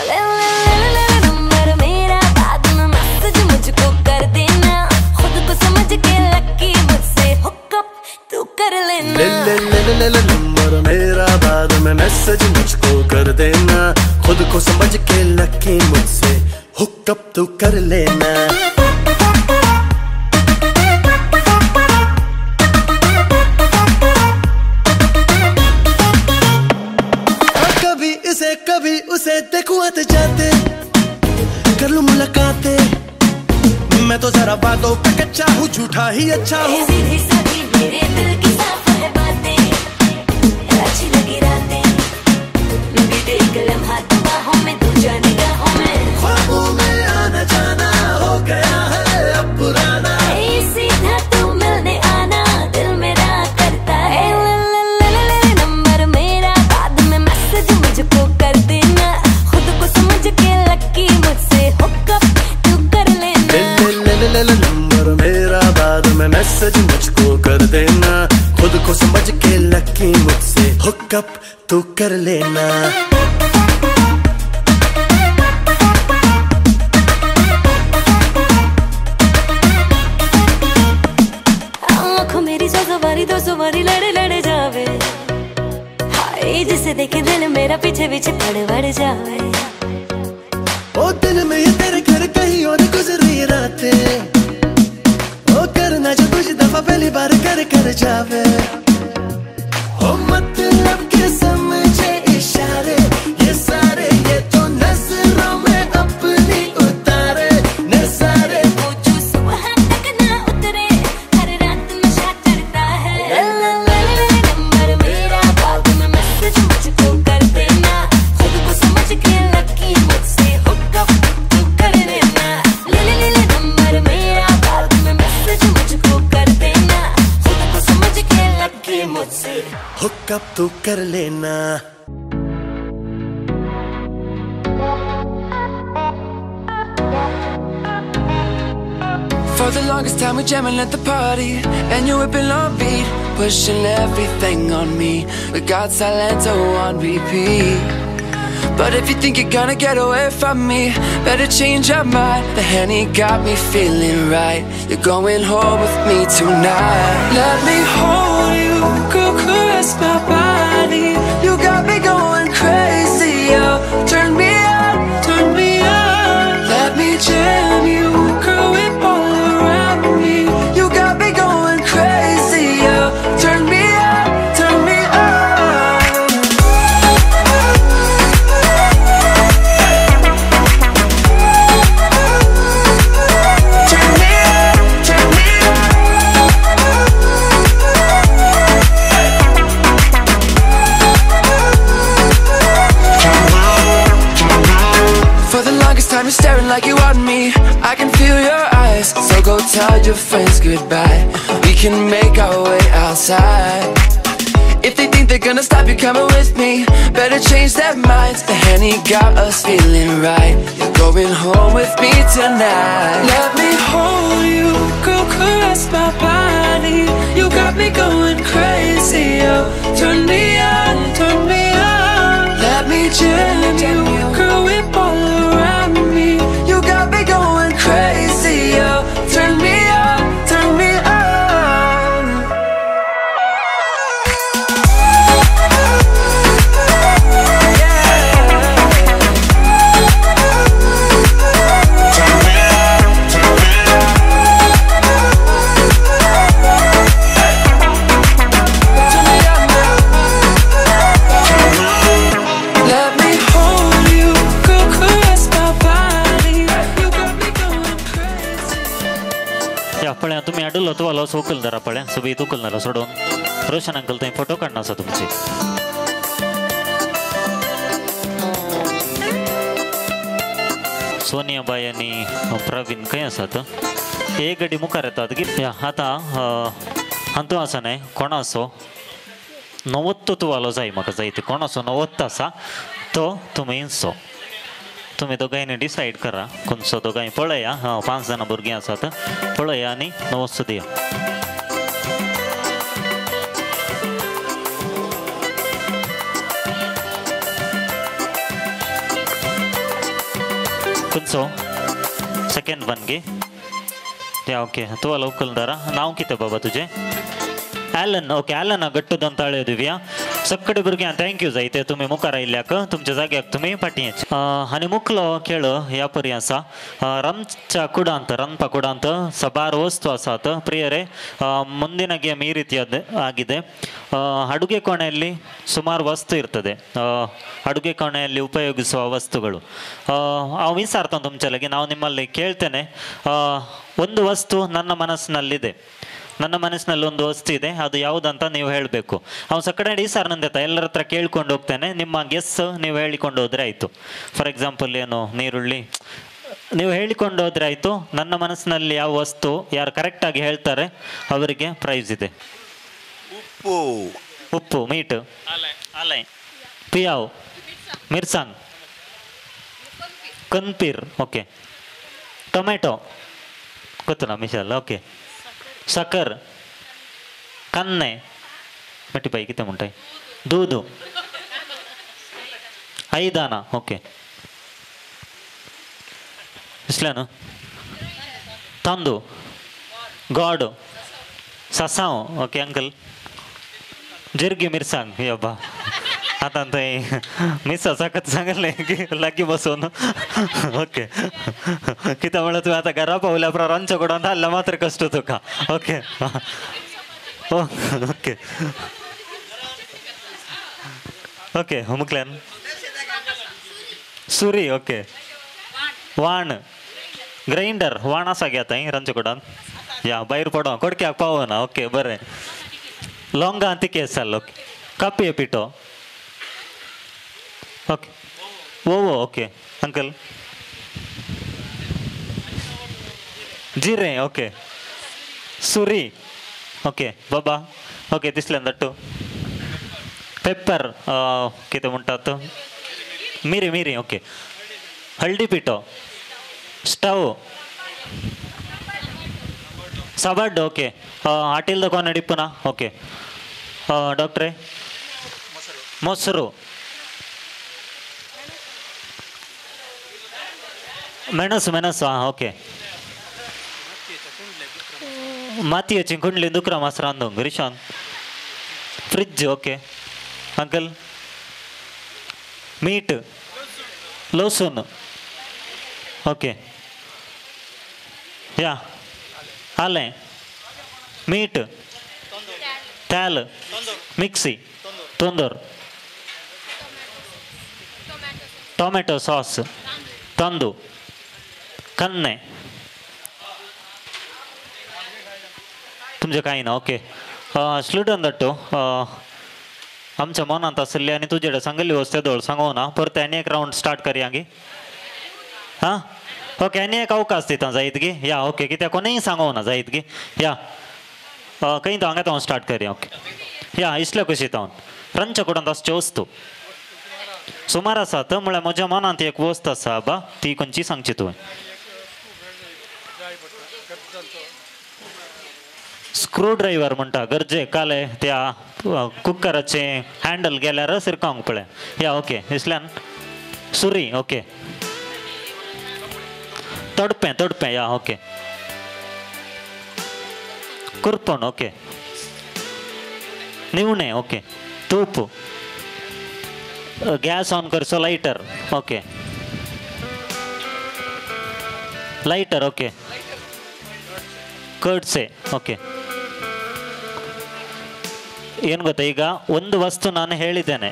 ले ले ले ले नंबर मेरा बाद में मैसेज मुझको कर देना. खुद को समझ के लकी मुझसे हुकअप तू कर लेना. ले ले ले ले नंबर मेरा बाद में मैसेज मुझको कर देना. खुद को समझ के लकी मुझसे हुकअप तू कर लेना. कभी उसे देखूं आते जाते कर लूं मुलाकातें. मैं तो जरा बातों पे कच्चा हूँ झूठा ही अच्छा हूँ. सीधी सादी मेरे दिल की साफ है बातें अच्छी लगी रातें. बीते एक लम्हा बाहों में तू जाने निगाहों में ख्वाबों में आना जाना हो गया है अब पुराना. सीधा तू मिलने आना दिल मेरा करता है. नंबर मेरा बाद में मैसेज मुझको कर देना. खुद को समझ के लकी मुझसे हुकअप तू कर लेना. ले नंबर मेरा बाद में मैसेज मुझको कर देना. खुद को समझ के लकी मुझसे हुकअप तू कर लेना. दो सवारी लड़े जावे. हाय जिसे देखे दिल मेरा पीछे पीछे पड़ जावे. ओ दिल में ये तेरे घर कहीं और गुजरी रातें. ओ करना जो कुछ दफा पहली बार कर जावे. ओ मतलब के समझे इशारे ये सारे ये तो नजरों में अपनी उतारे नजारे. वो जो सुबह तक ना उतरे हर रात नशा चढ़ता है. नंबर मेरा बाद में मैसेज मुझको कर देना. खुद को समझ के लकी मुझसे हुकअप तू कर लेना. ले नंबर मेरा बाद में मैसेज मुझको कर देना. खुद को समझ के लकी मुझसे हुकअप तू कर लेना. For the longest time we jamming at the party, and you whipping on beat, pushing everything on me. We got Silento on repeat. But if you think you're gonna get away from me, better change your mind. The Henny got me feeling right. You're going home with me tonight. Let me hold you, go caress my body. You got me going crazy, yo. Turn me on, turn me on. Let me jam you, girl, whip all around me. You got me going crazy, yo. Turn me on, turn me on. Turn me on, turn me on. pretend like you want me. I can feel your eyes, so go tell your friends goodbye. We can make our way outside. If they think they're gonna stop you coming with me, better change their minds. The Henny got us feeling right. You're going home with me tonight. Let me hold you, girl, caress my body. You got me going crazy, oh. Turn me on, turn me on. Let me jam you, girl, whip all around me. You got me going crazy, oh. Turn me on, turn me on. पळ्या तुम्ही अडलो तो आलो उकलदारा पळ्या सगळी उकलणारा सोडून Roshan uncle थंय photo काढना आसा तुमचे सोनियाबाई आणि प्रवीण खंय आसात एक गडी मुखार येतात आता हातू आसा न्हय कोण असो 90 तुवालो जाय म्हाका जाय ते कोण असो 90 आसा तो तुमी इंचो तुम्ही दोघांनी डिसाईड करा कोणसो दोघांनी पळया 5 जण भुरगीं आसात पळया आनी नवस दिया कोणसो सेकंड वन गे या ओके तू आला उकलदारा नाव कितें बाबा तुझे ॲलन ओके ॲलन गट्टू ताळे दिव्या सगळे भुरग्यां थँक्यू जायते तुम्ही मुखार आयिल्ल्याक तुमच्या जाग्याक तुम्ही फाटींच आनी मुखलो खेळ ह्या परी आसा रंच्या कुडांत ರಂಪ ಕುಡಾಂತ ಸಬಾರು ವಸ್ತು ಆಸಾತ ಪ್ರಿಯರೇ ಮುಂದಿನ ಗೇಮ್ ಈ ರೀತಿಯಾದ ಆಗಿದೆ ಅಡುಗೆ ಕೋಣೆಯಲ್ಲಿ ಸುಮಾರು ವಸ್ತು ಇರ್ತದೆ ಅಡುಗೆ ಕೋಣೆಯಲ್ಲಿ ಉಪಯೋಗಿಸುವ ವಸ್ತುಗಳು ಅವು ವಿಚಾರ್ತ ತುಮಚಲಗೆ ನಾವು ನಿಮ್ಮಲ್ಲಿ ಕೇಳ್ತೇನೆ ಒಂದು ವಸ್ತು ನನ್ನ ಮನಸ್ಸಿನಲ್ಲಿದೆ ನನ್ನ ಮನಸ್ಸಿನಲ್ಲಿ ಒಂದು ವಸ್ತು ಇದೆ ಅದು ಯಾವುದಂತ ನೀವು ಹೇಳಬೇಕು ಅವ್ನು ಸಕಡೆ ಸರ್ ನಂದೆತ ಎಲ್ಲರ ಹತ್ರ ಕೇಳ್ಕೊಂಡು ಹೋಗ್ತೇನೆ ನಿಮ್ಮ ಗೆಸ್ ನೀವು ಹೇಳಿಕೊಂಡು ಹೋದ್ರೆ ಆಯಿತು ಫಾರ್ ಎಕ್ಸಾಂಪಲ್ ಏನು ನೀರುಳ್ಳಿ ನೀವು ಹೇಳಿಕೊಂಡು ಹೋದ್ರೆ ಆಯಿತು ನನ್ನ ಮನಸ್ಸಿನಲ್ಲಿ ಯಾವ ವಸ್ತು ಯಾರು ಕರೆಕ್ಟಾಗಿ ಹೇಳ್ತಾರೆ ಅವರಿಗೆ ಪ್ರೈಸ್ ಇದೆ ಉಪ್ಪು ಉಪ್ಪು ಮೀಟ್ ಅಲೈ ಪಿಯಾವ್ ಮಿರ್ಸಾಂಗ್ ಕನ್ಪೀರ್ ಓಕೆ ಟೊಮೆಟೊ ಗೊತ್ತುನಾ ಮಿಶಾಲ್ ಓಕೆ साखर कन्ने मटी पाई किती म्हणताय दूध ऐदाना ओके दिसल्या ना तांदूळ गोड सासाव ओके अंकल जिरगी मिरसांग या बा आता मिस साखत सांगले की लागी बसवून ओके किती म्हणलं तुम्ही आता घरा पावल्या रांच्या कडून हल्ला मात्र कष्ट होतो का ओके ओके ओके मुकल्यान सुरी ओके वाण ग्राइंडर वाण असा घ्या ताई रांच्या कडून या बाहेर पडो कोडक्याक पाव ना ओके बरें लॉंगा अंती केस जाल्लो ओके कापये पिठो ओके वो ओके अंकल जिरे ओके सुरी ओके बाबा ओके दिसलें दट्टू पेपर कितें म्हणटात मिरी मिरी ओके हळदी पिठो स्टव साबड्ड ओके आटिल्द कोण डिಪ್ಪುನಾ ओके डॉक्टरे ಮೊಸರು ಮೆಣಸು ಮೆಣಸು ಓಕೆ ಮಾತಿ ಹಚ್ಚಿ ಕುಂಡ್ಲಿ ದುಕ್ರ ಮಾಸ್ರ ಅಂದಂಗ ರಿಶಾಂಗ್ ಫ್ರಿಡ್ಜ್ ಓಕೆ ಅಂಕಲ್ ಮೀಟ್ ಲೋಸೂನ್ ಓಕೆ ಯಾ ಆಲೆ ಮೀಟ್ ಟ್ಯಾಲ್ ಮಿಕ್ಸಿ ತೊಂದೂರ್ ಟೊಮೆಟೊ ಸಾಸ್ तांदूळ कन्ने तुमचे काही ना ओके स्लुटन दट्टू आमच्या मनात आसली आणि तुझे सांगली वस्ते दोळ सांगू ना परत आनी एक राउंड स्टार्ट करया गे हां ओके आनी एक अवकाश दिता जायत गी या ओके कित्याक कोणीय सांगो ना जायत गी या खंय तो हांगा तो स्टार्ट करया ओके या इतले कशी तावन रंच करून असचे वस्तू सुमार आसात म्हळ्यार म्हज्या मनांत एक वस्त आसा बा ती खंयची सांगची तुवें स्क्रू ड्रायव्हर म्हणटा गरजे काले त्या कुकराचे हँडल गेल्यार सिरकावंक पळय या ओके इसल्यान सुरी ओके तडपें या ओके कुरपण ओके निवणे ओके तूप गॅस ऑन करचो लायटर ओके लायटर ओके ಕಡ್ಸೆ ಓಕೆ ಏನು ಗೊತ್ತಾ ಈಗ ಒಂದು ವಸ್ತು ನಾನು ಹೇಳಿದ್ದೇನೆ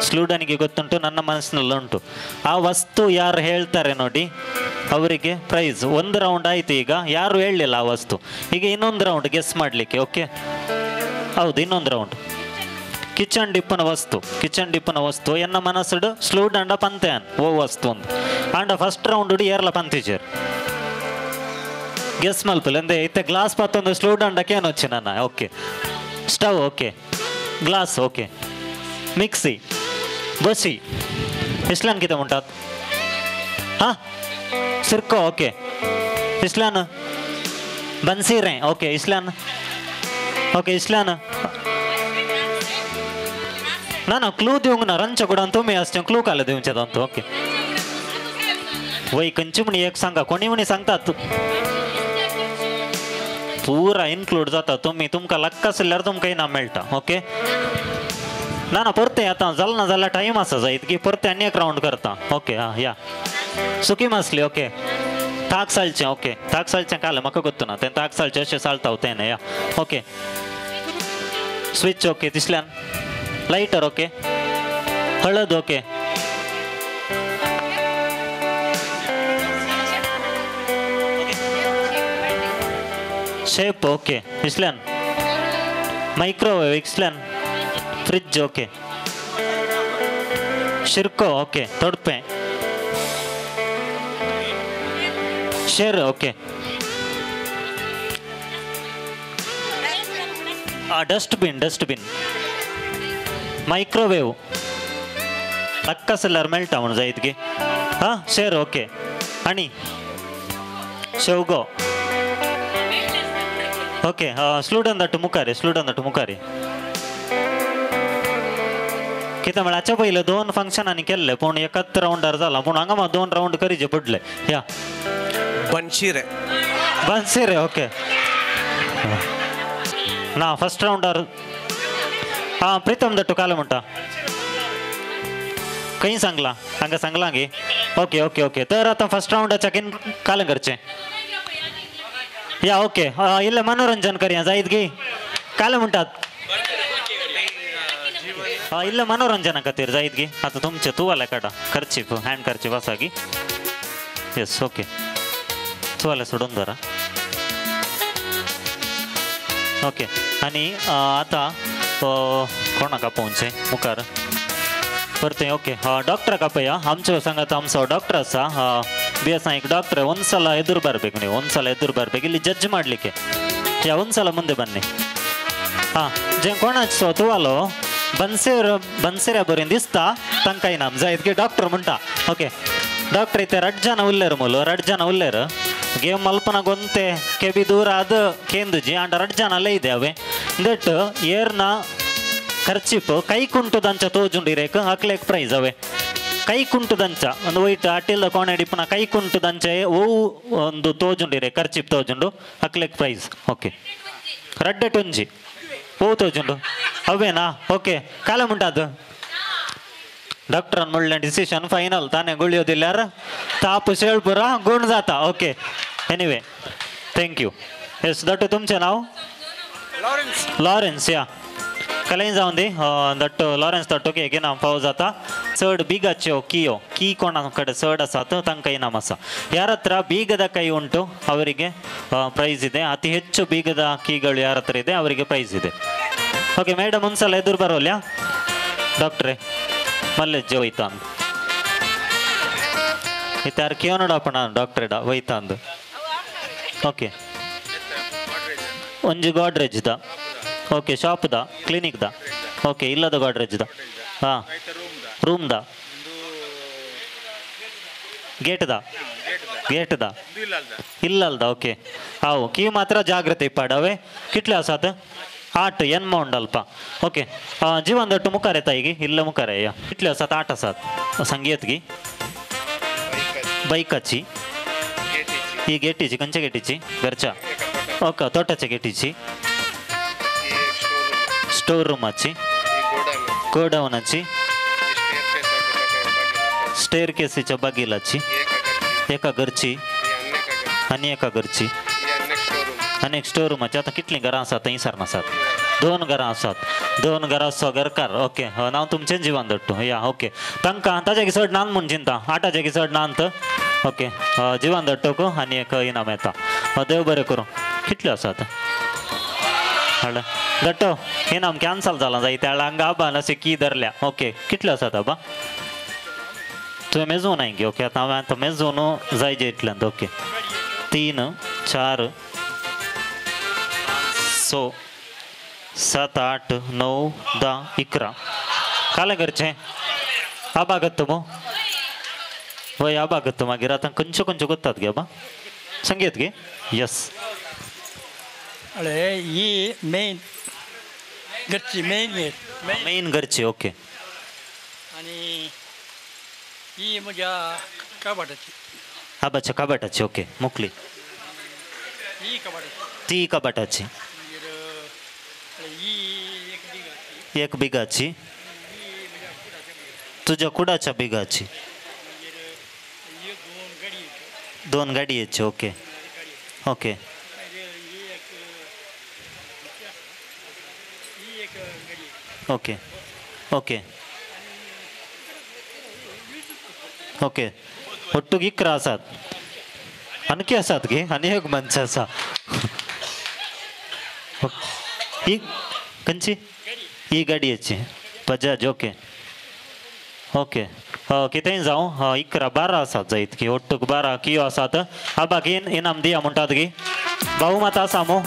ಸ್ಟೂಡೆಂಟ್ಗೆ ಗೊತ್ತುಂಟು ನನ್ನ ಮನಸ್ಸಿನಲ್ಲುಂಟು ಆ ವಸ್ತು ಯಾರು ಹೇಳ್ತಾರೆ ನೋಡಿ ಅವರಿಗೆ ಪ್ರೈಸ್ ಒಂದು ರೌಂಡ್ ಆಯಿತು ಈಗ ಯಾರು ಹೇಳಲಿಲ್ಲ ಆ ವಸ್ತು ಈಗ ಇನ್ನೊಂದು ರೌಂಡ್ ಗೆಸ್ ಮಾಡಲಿಕ್ಕೆ ಓಕೆ ಹೌದು ಇನ್ನೊಂದು ರೌಂಡ್ ಕಿಚನ್ ಡಿಪ್ಪನ ವಸ್ತು ಎನ್ನ ಮನಸ್ಸುಡು ಸ್ಲೂಡಂಡ ಪಂತೆಯನ್ ಓ ವಸ್ತು ಒಂದು ಆಂಡ ಫಸ್ಟ್ ರೌಂಡ್ ಏರ್ಲ ಪಂತಿಜರ್ ಗೆಸ್ ಮಲ್ಪಲ್ ಅಂದ್ರೆ ಇತ್ತೆ ಗ್ಲಾಸ್ ಪತ್ತೊಂದು ಸ್ಲೂಡಂಡಕ್ಕೆ ಏನು వచ్చి ನನ್ನ okay stove okay glass okay mixie ಬಸಿ ಇಸ್ಲಾನ್ ಕಿತ ಮುಂಟಾತ್ ಹಾ ಸಿರ್ಕೋ ಓಕೆ ಇಸ್ಲಾನ್ ಬನ್ಸೀರೆ ಓಕೆ ಇಸ್ಲಾನ್ ना क्लू देऊंग ना रंच गुडान तुम्ही असते क्लू काल देऊन तो ओके वय कंची म्हणी एक सांगा कोणी म्हणी सांगतात पूरा इन्क्लूड जाता तुम्ही तुमका लक्क आसल्यार तुमकां इनाम मेळटा ओके ना परते आतां जालें ना जाल्यार टायम आसा जायत की परते आनी एक राउंड करता ओके हां या सुकी मासली ओके ताक सालचें ओके ताक सालचें काल म्हाका ಗೊತ್ತು ना तें ताक सालचें अशें सालता तें या ओके स्विच ओके तिसल्यान लायटर ओके हळद ओके शेप ओके इस्ल्यान मायक्रोवेव इस्ल्यान फ्रिज ओके शिरको ओके तोडपे शेर ओके डस्टबिन मायक्रोवेव लक्कसल्यार मेळटा म्हण जायत गे हां शेर ओके आनी शेवगो ओके स्लूडन दट मुखारे कित्याक म्हळ्यार हाच्या पयले 2 फंक्शनांनी केल्ले पूण एकच राउंडार जाला पूण हांगा म्हाका 2 राउंड करीचे पडले या बनशिरे ओके ना फर्स्ट राउंडार हां प्रीतम दट्टू काल म्हणटा खंय सांगला हांगा सांगला गे ओके ओके ओके तर आतां फर्स्ट राउंडाच्या किन काल करचें या ओके इल्लें मनोरंजन करया जायत गे काल म्हणटात इल्लें मनोरंजना खातीर जायत गे आतां तुमचें तुवालें काडा कर्चीफ हँड कर्चीफ आसा गी येस ओके तुवालें सोडून धरा ओके आनी आतां कोणाक आपोवचें मुखार परतें ओके डॉक्टराक आपया आमचो सांगात आमचो डॉक्टर आसा बी एस नायक डॉक्टर ಒಂದ್ಸಲ ಎದುರು ಬರಬೇಕು ನೀವು ಒಂದ್ಸಲ ಎದುರು ಬರಬೇಕು ಇಲ್ಲಿ ಜಡ್ಜ್ ಮಾಡಲಿಕ್ಕೆ ಯಾ ಒಂದ್ಸಲ ಮುಂದೆ ಬನ್ನಿ ಹಾಂ जे कोणाचो तुवालो बन्सेऱ्या बरें दिसता तांकां इनाम जायत डॉक्टर म्हणटा ओके डॉक्टर इथे 2 ಜನ ಉಲ್ಲೇರು ಮೂಲು 2 ಜನ ಉಲ್ಲೇರು ಗೇಮ್ ಮಲ್ಪನ ಗೊಂತೆ ಕೆಬಿ ದೂರ ಅದು ಕೇಂದುಜಿ ಆಂಡ 2 ಜನ ಅಲ್ಲೇ ಇದೆ ಅವೆ ದಟ್ ಏರ್ನ ಖರ್ಚಿಪ್ ಕೈ ಕುಂಟುದಂಚ ತೋಜುಂಡಿರೇಕ್ ಅಕ್ಲೇಕ್ ಪ್ರೈಸ್ ಅವೆ ಕೈ ಕುಂಟುದಂಚ ಒಂದು ವೈಟ್ ಅಟ್ಟಿಲ್ದ ಕೋಣೆ ಡಿಪ್ಪನ ಕೈ ಕುಂಟುದಂಚೆ ಓವು ಒಂದು ತೋಜುಂಡಿರೆ ಖರ್ಚಿಪ್ ತೋಜುಂಡು ಅಕ್ಲೇಕ್ ಪ್ರೈಸ್ ಓಕೆ ರಡ್ಡೆ ಟೊಂಜಿ ಓ ತೋಜುಂಡು ಅವೇನಾ ಓಕೆ ಕಾಲ ಮುಂಟಾದು ಡಾಕ್ಟರ್ ಮುಳ್ಳೆ ಡಿಸಿಷನ್ ಫೈನಲ್ ತಾನೇ ಗುಳಿಯೋದಿಲ್ಲಾರ ताप शेळपुरा गुण जाता ओके एनिवे थँक्यू येस दट तुमचें नाव लॉरेन्स या कलेन जावन दी दट लॉरेन्स दट ओके इनाम फाव जाता चड बीगाच्यो की कोणा कಡೆ चड आसात तांकां इनाम आसा ಯಾರ ಹತ್ರ ಬೀಗದ ಕೈ ಉಂಟು ಅವರಿಗೆ ಪ್ರೈಸ್ ಇದೆ ಅತಿ ಹೆಚ್ಚು ಬೀಗದ ಕೀಗಳು ಯಾರ ಹತ್ರ ಇದೆ ಅವರಿಗೆ ಪ್ರೈಸ್ ಇದೆ ಓಕೆ ಮೇಡಮ್ ಒಂದ್ಸಲ ಎದುರು ಬರೋಲ್ಯಾ ಡಾಕ್ಟ್ರೇ ಮಲ್ಲೆಜ್ಜೆ ಹೋಯ್ತಾ इत्यार केवनडा डॉक्टरेडा वैतांद ओके ಒಂಜಿ Godrej the okay shop the clinic the okay ಇಲ್ಲದ ಗೋಡ್ರೇಜ್ ದ ಹಾಂ ರೂಮ್ ದ गेट दा इल्लल्दा ओके हाव की मात्र जागृती पाडावे कितले आसात 8 एन्म उंडल्प ओके जीवन दट्टू मुखार येता ಈಗ ಇಲ್ಲ मुखार या कितले आसात 8 आसात संगीत गी बाईकाची ही गेटीची कंचे गेटीची घरच्या ओके तोटाच्या गेटीची स्टोर रूमाची गोडाऊनाची स्टेअर केसीच्या बागेलाची एका घरची आणि एका घरची अनेक स्टोर रूमाची आता कितली घरां आसात थंय सर नासात 2 घरां आसात 2 घरां सो घरकार ओके नाव तुमचें जिवन दट्टू या ओके तांकां ताज्या गिसड नान म्हूण चिंता 8 गिसड नांत ओके जिवन दट्टूक आनी एक इनाम येता देव बरें करूं कितल्यो आसात हाड दट्टो इनाम कॅन्सल जालां जाय त्या हांगा आबान अशें की धरल्या ओके कितल्यो आसात आबा तुवें मेजून हांवें ओके आतां मेजून जाय जे इतल्यांत ओके 3 4 6 7 8 9 10 11 काले घरचें आबागत्त मो वय आबागत्त मागीर आतां खंयच्यो खंयच्यो करतात गे आबा संगीत गे यस अळे ही मेन घरची मेन घरची ओके आणि ही म्हज्या कबाटाची आबाच्या कबाटाची ओके मुकली ही कबाटाची ती कबाटाची ही एक बिगाची तुझ्या कुडाच्या बिगाची 2 गाडयेची okay okay okay okay okay ಒಟ್ಟು 11 आसात आणखी आसात गे आनी एक मनशां आसा ही खंयची ही गाडयेची बजाज ओके ओके कितेंय जावं 11 12 आसात जायत की ಒಟ್ಟು 12 कियो आसात आबाक इनाम दिया म्हणटात गे बहुमत आसा मो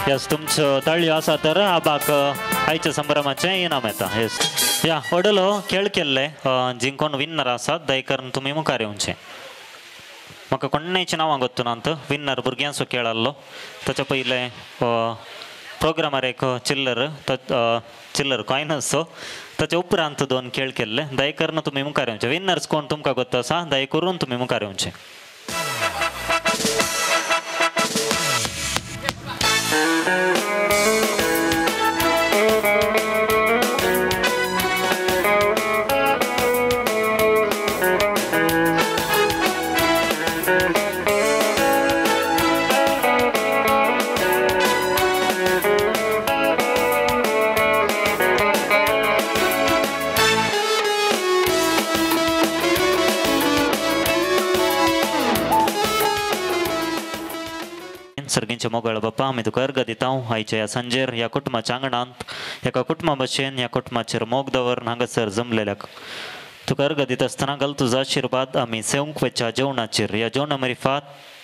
यस तुमचो तळयो आसा तर आबाक आयच्या संभ्रमाचें इनाम येता यस या ओडलो खेळ केल्ले जिंकोन विन्नर आसात दयकरून तुमी मुखार येवचें म्हाका कोणायचीं नांवां गोत्तू नात विन्नर भुरग्यांचो खेळ आसलो ताच्या पयले प्रोग्रामार एक चिल्लर कॉयनस ताच्या उपरांत 2 खेळ केल्ले दयकरून तुमी मुखार येवचें विन्नर्स कोण तुमकां गोत्त आसा दय करून तुमी मुखार येवचें सर्गींचे मोगळ बाप्पा आमी तुका अर्घ दिता आयच्या ह्या सांजेर ह्या कुटुंबाच्या आंगणांत एका कुटुंबा भशेन ह्या कुटुंबाचेर मोग दवरून हांगासर जमलेल्याक तुका अर्घ दिता आसतना घाल तुजो आशिर्वाद आमी सेवंक वेच्या जेवणाचेर ह्या जेवणा मरिफात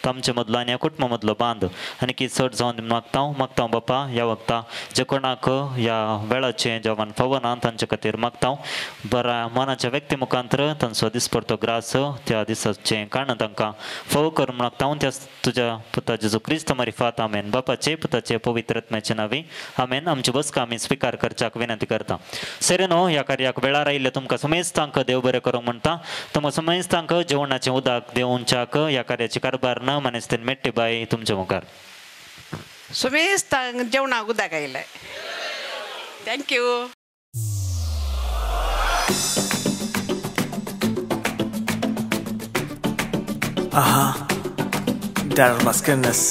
आमच्या मदलो आनी ह्या कुटुंबा मदलो बांद आनी की चड जावन मागता बाप्पा ह्या वक्ता जे कोणाक ह्या वेळाचें जेवण फवना तांचे खातीर मागता बऱ्या मनाच्या व्यक्ती मुखांतर तांचो दिसपरतो ग्रास त्या दिसाचें कारण तांकां फव करून मागता त्या तुज्या पुता जेजू क्रिस्त मरिफात आमेन बापाचे पुताचे पवित्र आत्म्याचे नांवी आमेन आमची बसका आमी स्विकार करच्याक विनंती करता सेरेनो ह्या कार्याक वेळार आयिल्ले तुमकां समेस्तांक देव बरें करूंक म्हणटा तुमकां समेस्तांक जेवणाचें उदक देवच्याक ह्या कार्याची कारभार मनस्तेन मेट्टे बाय तुमच्या मुखार समेस्तांक जेवणाक उदक आयलाय thank you Aha, Darren Muskiness.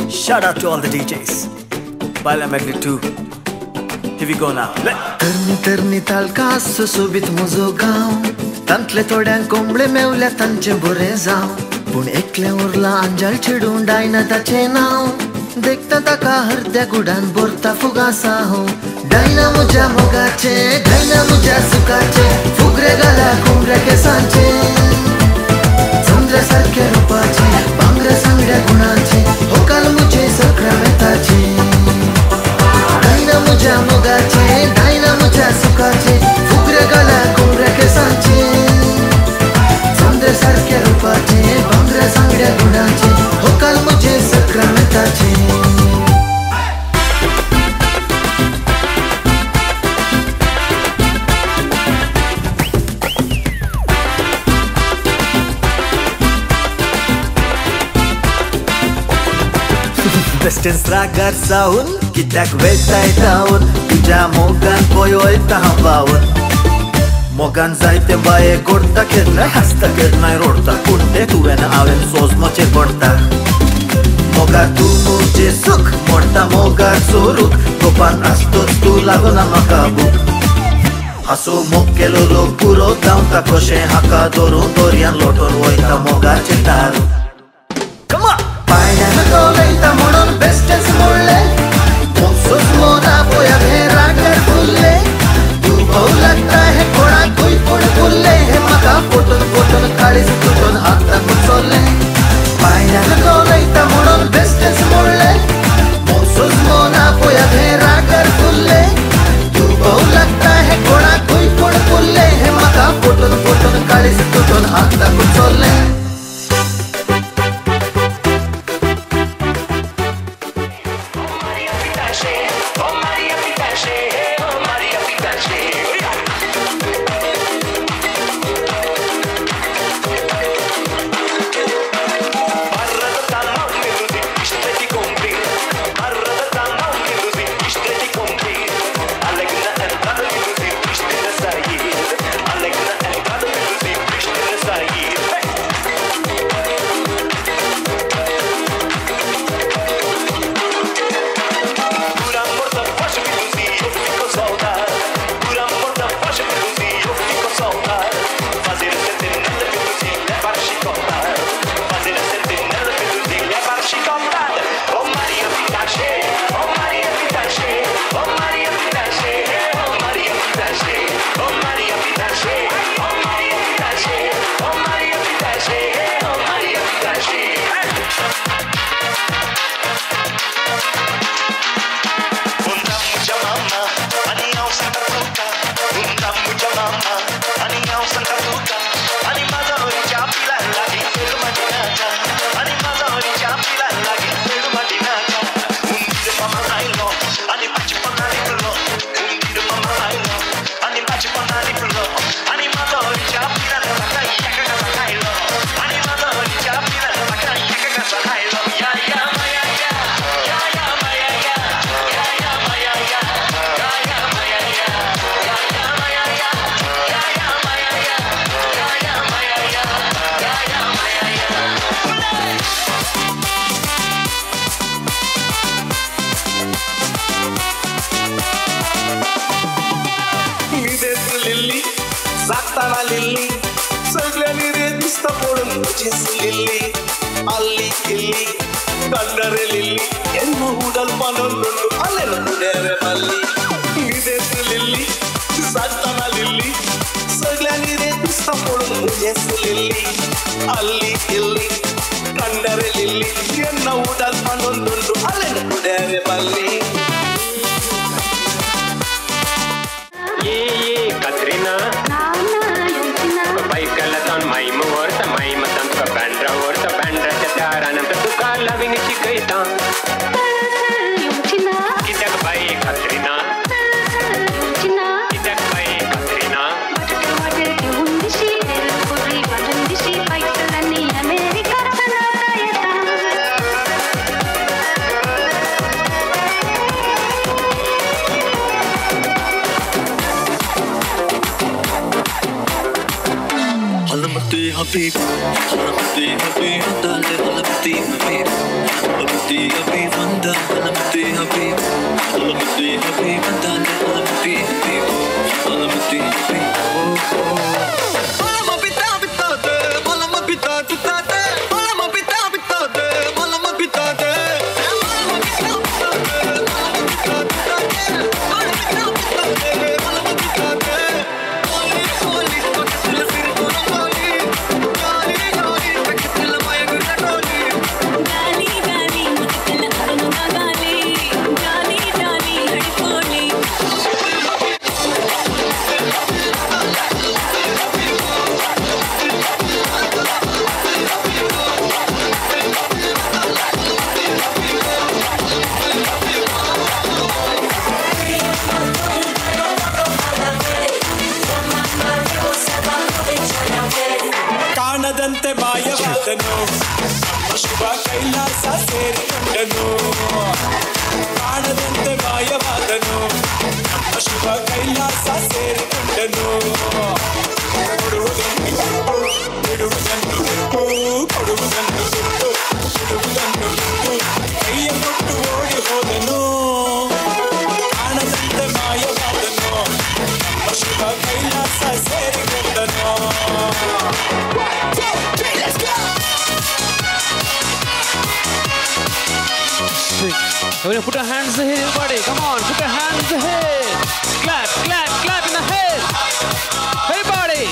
Shout out to all the DJs. While I'm agreed too. Here we go now. तरणी तालकास सोबीत म्हजो गांव तांतले थोड्यांक कोंबळे मेवल्या तांचे बरें जावं पूण एकलें उरलां अंजाल चिडून डायना ताचें नांव देखता ताका हरत्या गुडान बोरता फुगासा हो डायना म्हज्या मोगाचे डायना म्हज्या सुखाचे फुगरे घाला कोंबड्या केसांचे बेस्टेन्स रागार जाऊन कित्याक वेताय धांवन तुज्या मोगान पळय वयता हांव वावून मोगान जायते बाये गोडटा केन्नाय हांसता केन्नाय रोडटा पूण ते तुवें हांवें सोजमोचेर पडटा मोगार तूं मुजें सूख मोडटा मोगार चोरूक गोपान आसतोच तूं लागूना म्हाका बूक हांसो मोग केलो लोक पुरो धांवता कशें हाका धरून दोरयान लोटून वयता मोगाचें दारू पायण्यान दोलयता म्हणून बेस्टेन्स मोडले मोगसूच मोना पळया हे रागार फुल्ले तूं भोव लागता हे कोणाकूय पूण फुल्ले हे म्हाका फोटून फोटून काळीज तुटून हातान चोरले पायण्यान दोलयता म्हणून बेस्टेन्स मोडले मोगसूच मोना पळया हे रागार फुल्ले तूं भोव लागता हे कोणाकूय पूण फुल्ले हे म्हाका फोटून फोटून काळीज तुटून हातान चोरले ಕಾಣದಂತೆ ಮಾಯವಾದನು ಶಿವ ಕೈಲಾಸ ಸೇರಿಕೊಂಡನು ಕಾಣದಂತೆ ಮಾಯವಾದನು ನಮ್ಮ ಶಿವ ಕೈಲಾಸ ಸೇರಿಕೊಂಡನು ಕೊಡುವುದನ್ನು ಬಿಡುವುದನ್ನು ಕೊಡುವುದನ್ನು ಬಿಡುವುದನ್ನು ಕೈಯ ಕೊಟ್ಟು ಓಡಿ ಹೋದನು ಕಾಣದಂತೆ ಮಾಯವಾದನು ನಮ್ಮ Shiva Kailasa ಸೇರಿಕೊಂಡನು. Everybody put your hands ahead, everybody. Come on, put your hands ahead. Clap, clap, clap in the head. Everybody.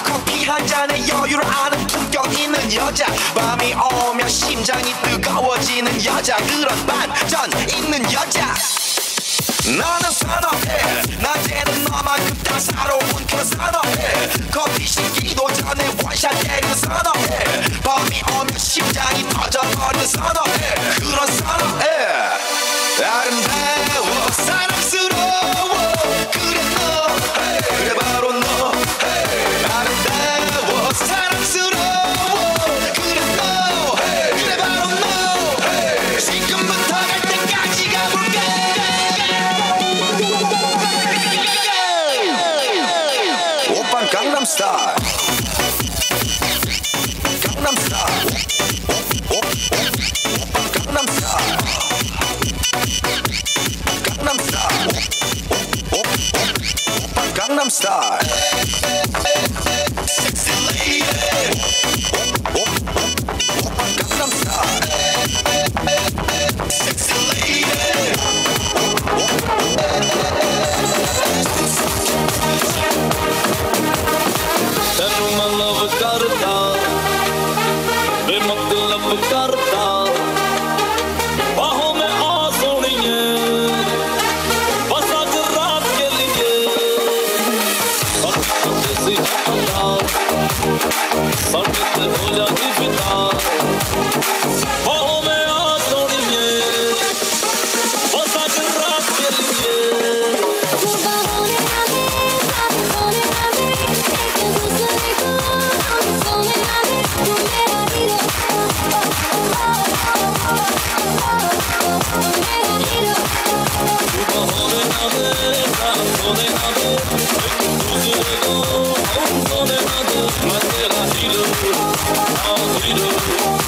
커피 한 잔에 여유를 아는 품격 있는 여자 밤이 오면 심장이 뜨거워지는 여자 그런 반전 있는 여자 나는 선호해 낮에는 너만큼 따사로운 그 선호해 커피 식기도 전에 원샷 때리는 선호해 밤이 오면 심장이 터져버리는 선호해 그런 선호해 아름다워 사랑스러워 그래 너 그래 바로 너 아름다워 사랑스러워 그래 너 그래 바로 너 지금부터 갈 때까지 가볼까 오빤 강남스타일 강남스타일 강남스타일 강남스타일 오빤 강남스타일 Gangnam Style. Sexy lady. Gangnam Style. Sexy lady. तेनू मैं लव करता बेमतलब करता बाहों में आ सोनिए बस आज रात के लिए सी सड़ते हो जाती पिता बाहों में आ सोनिए बस आज रात के लिए I'm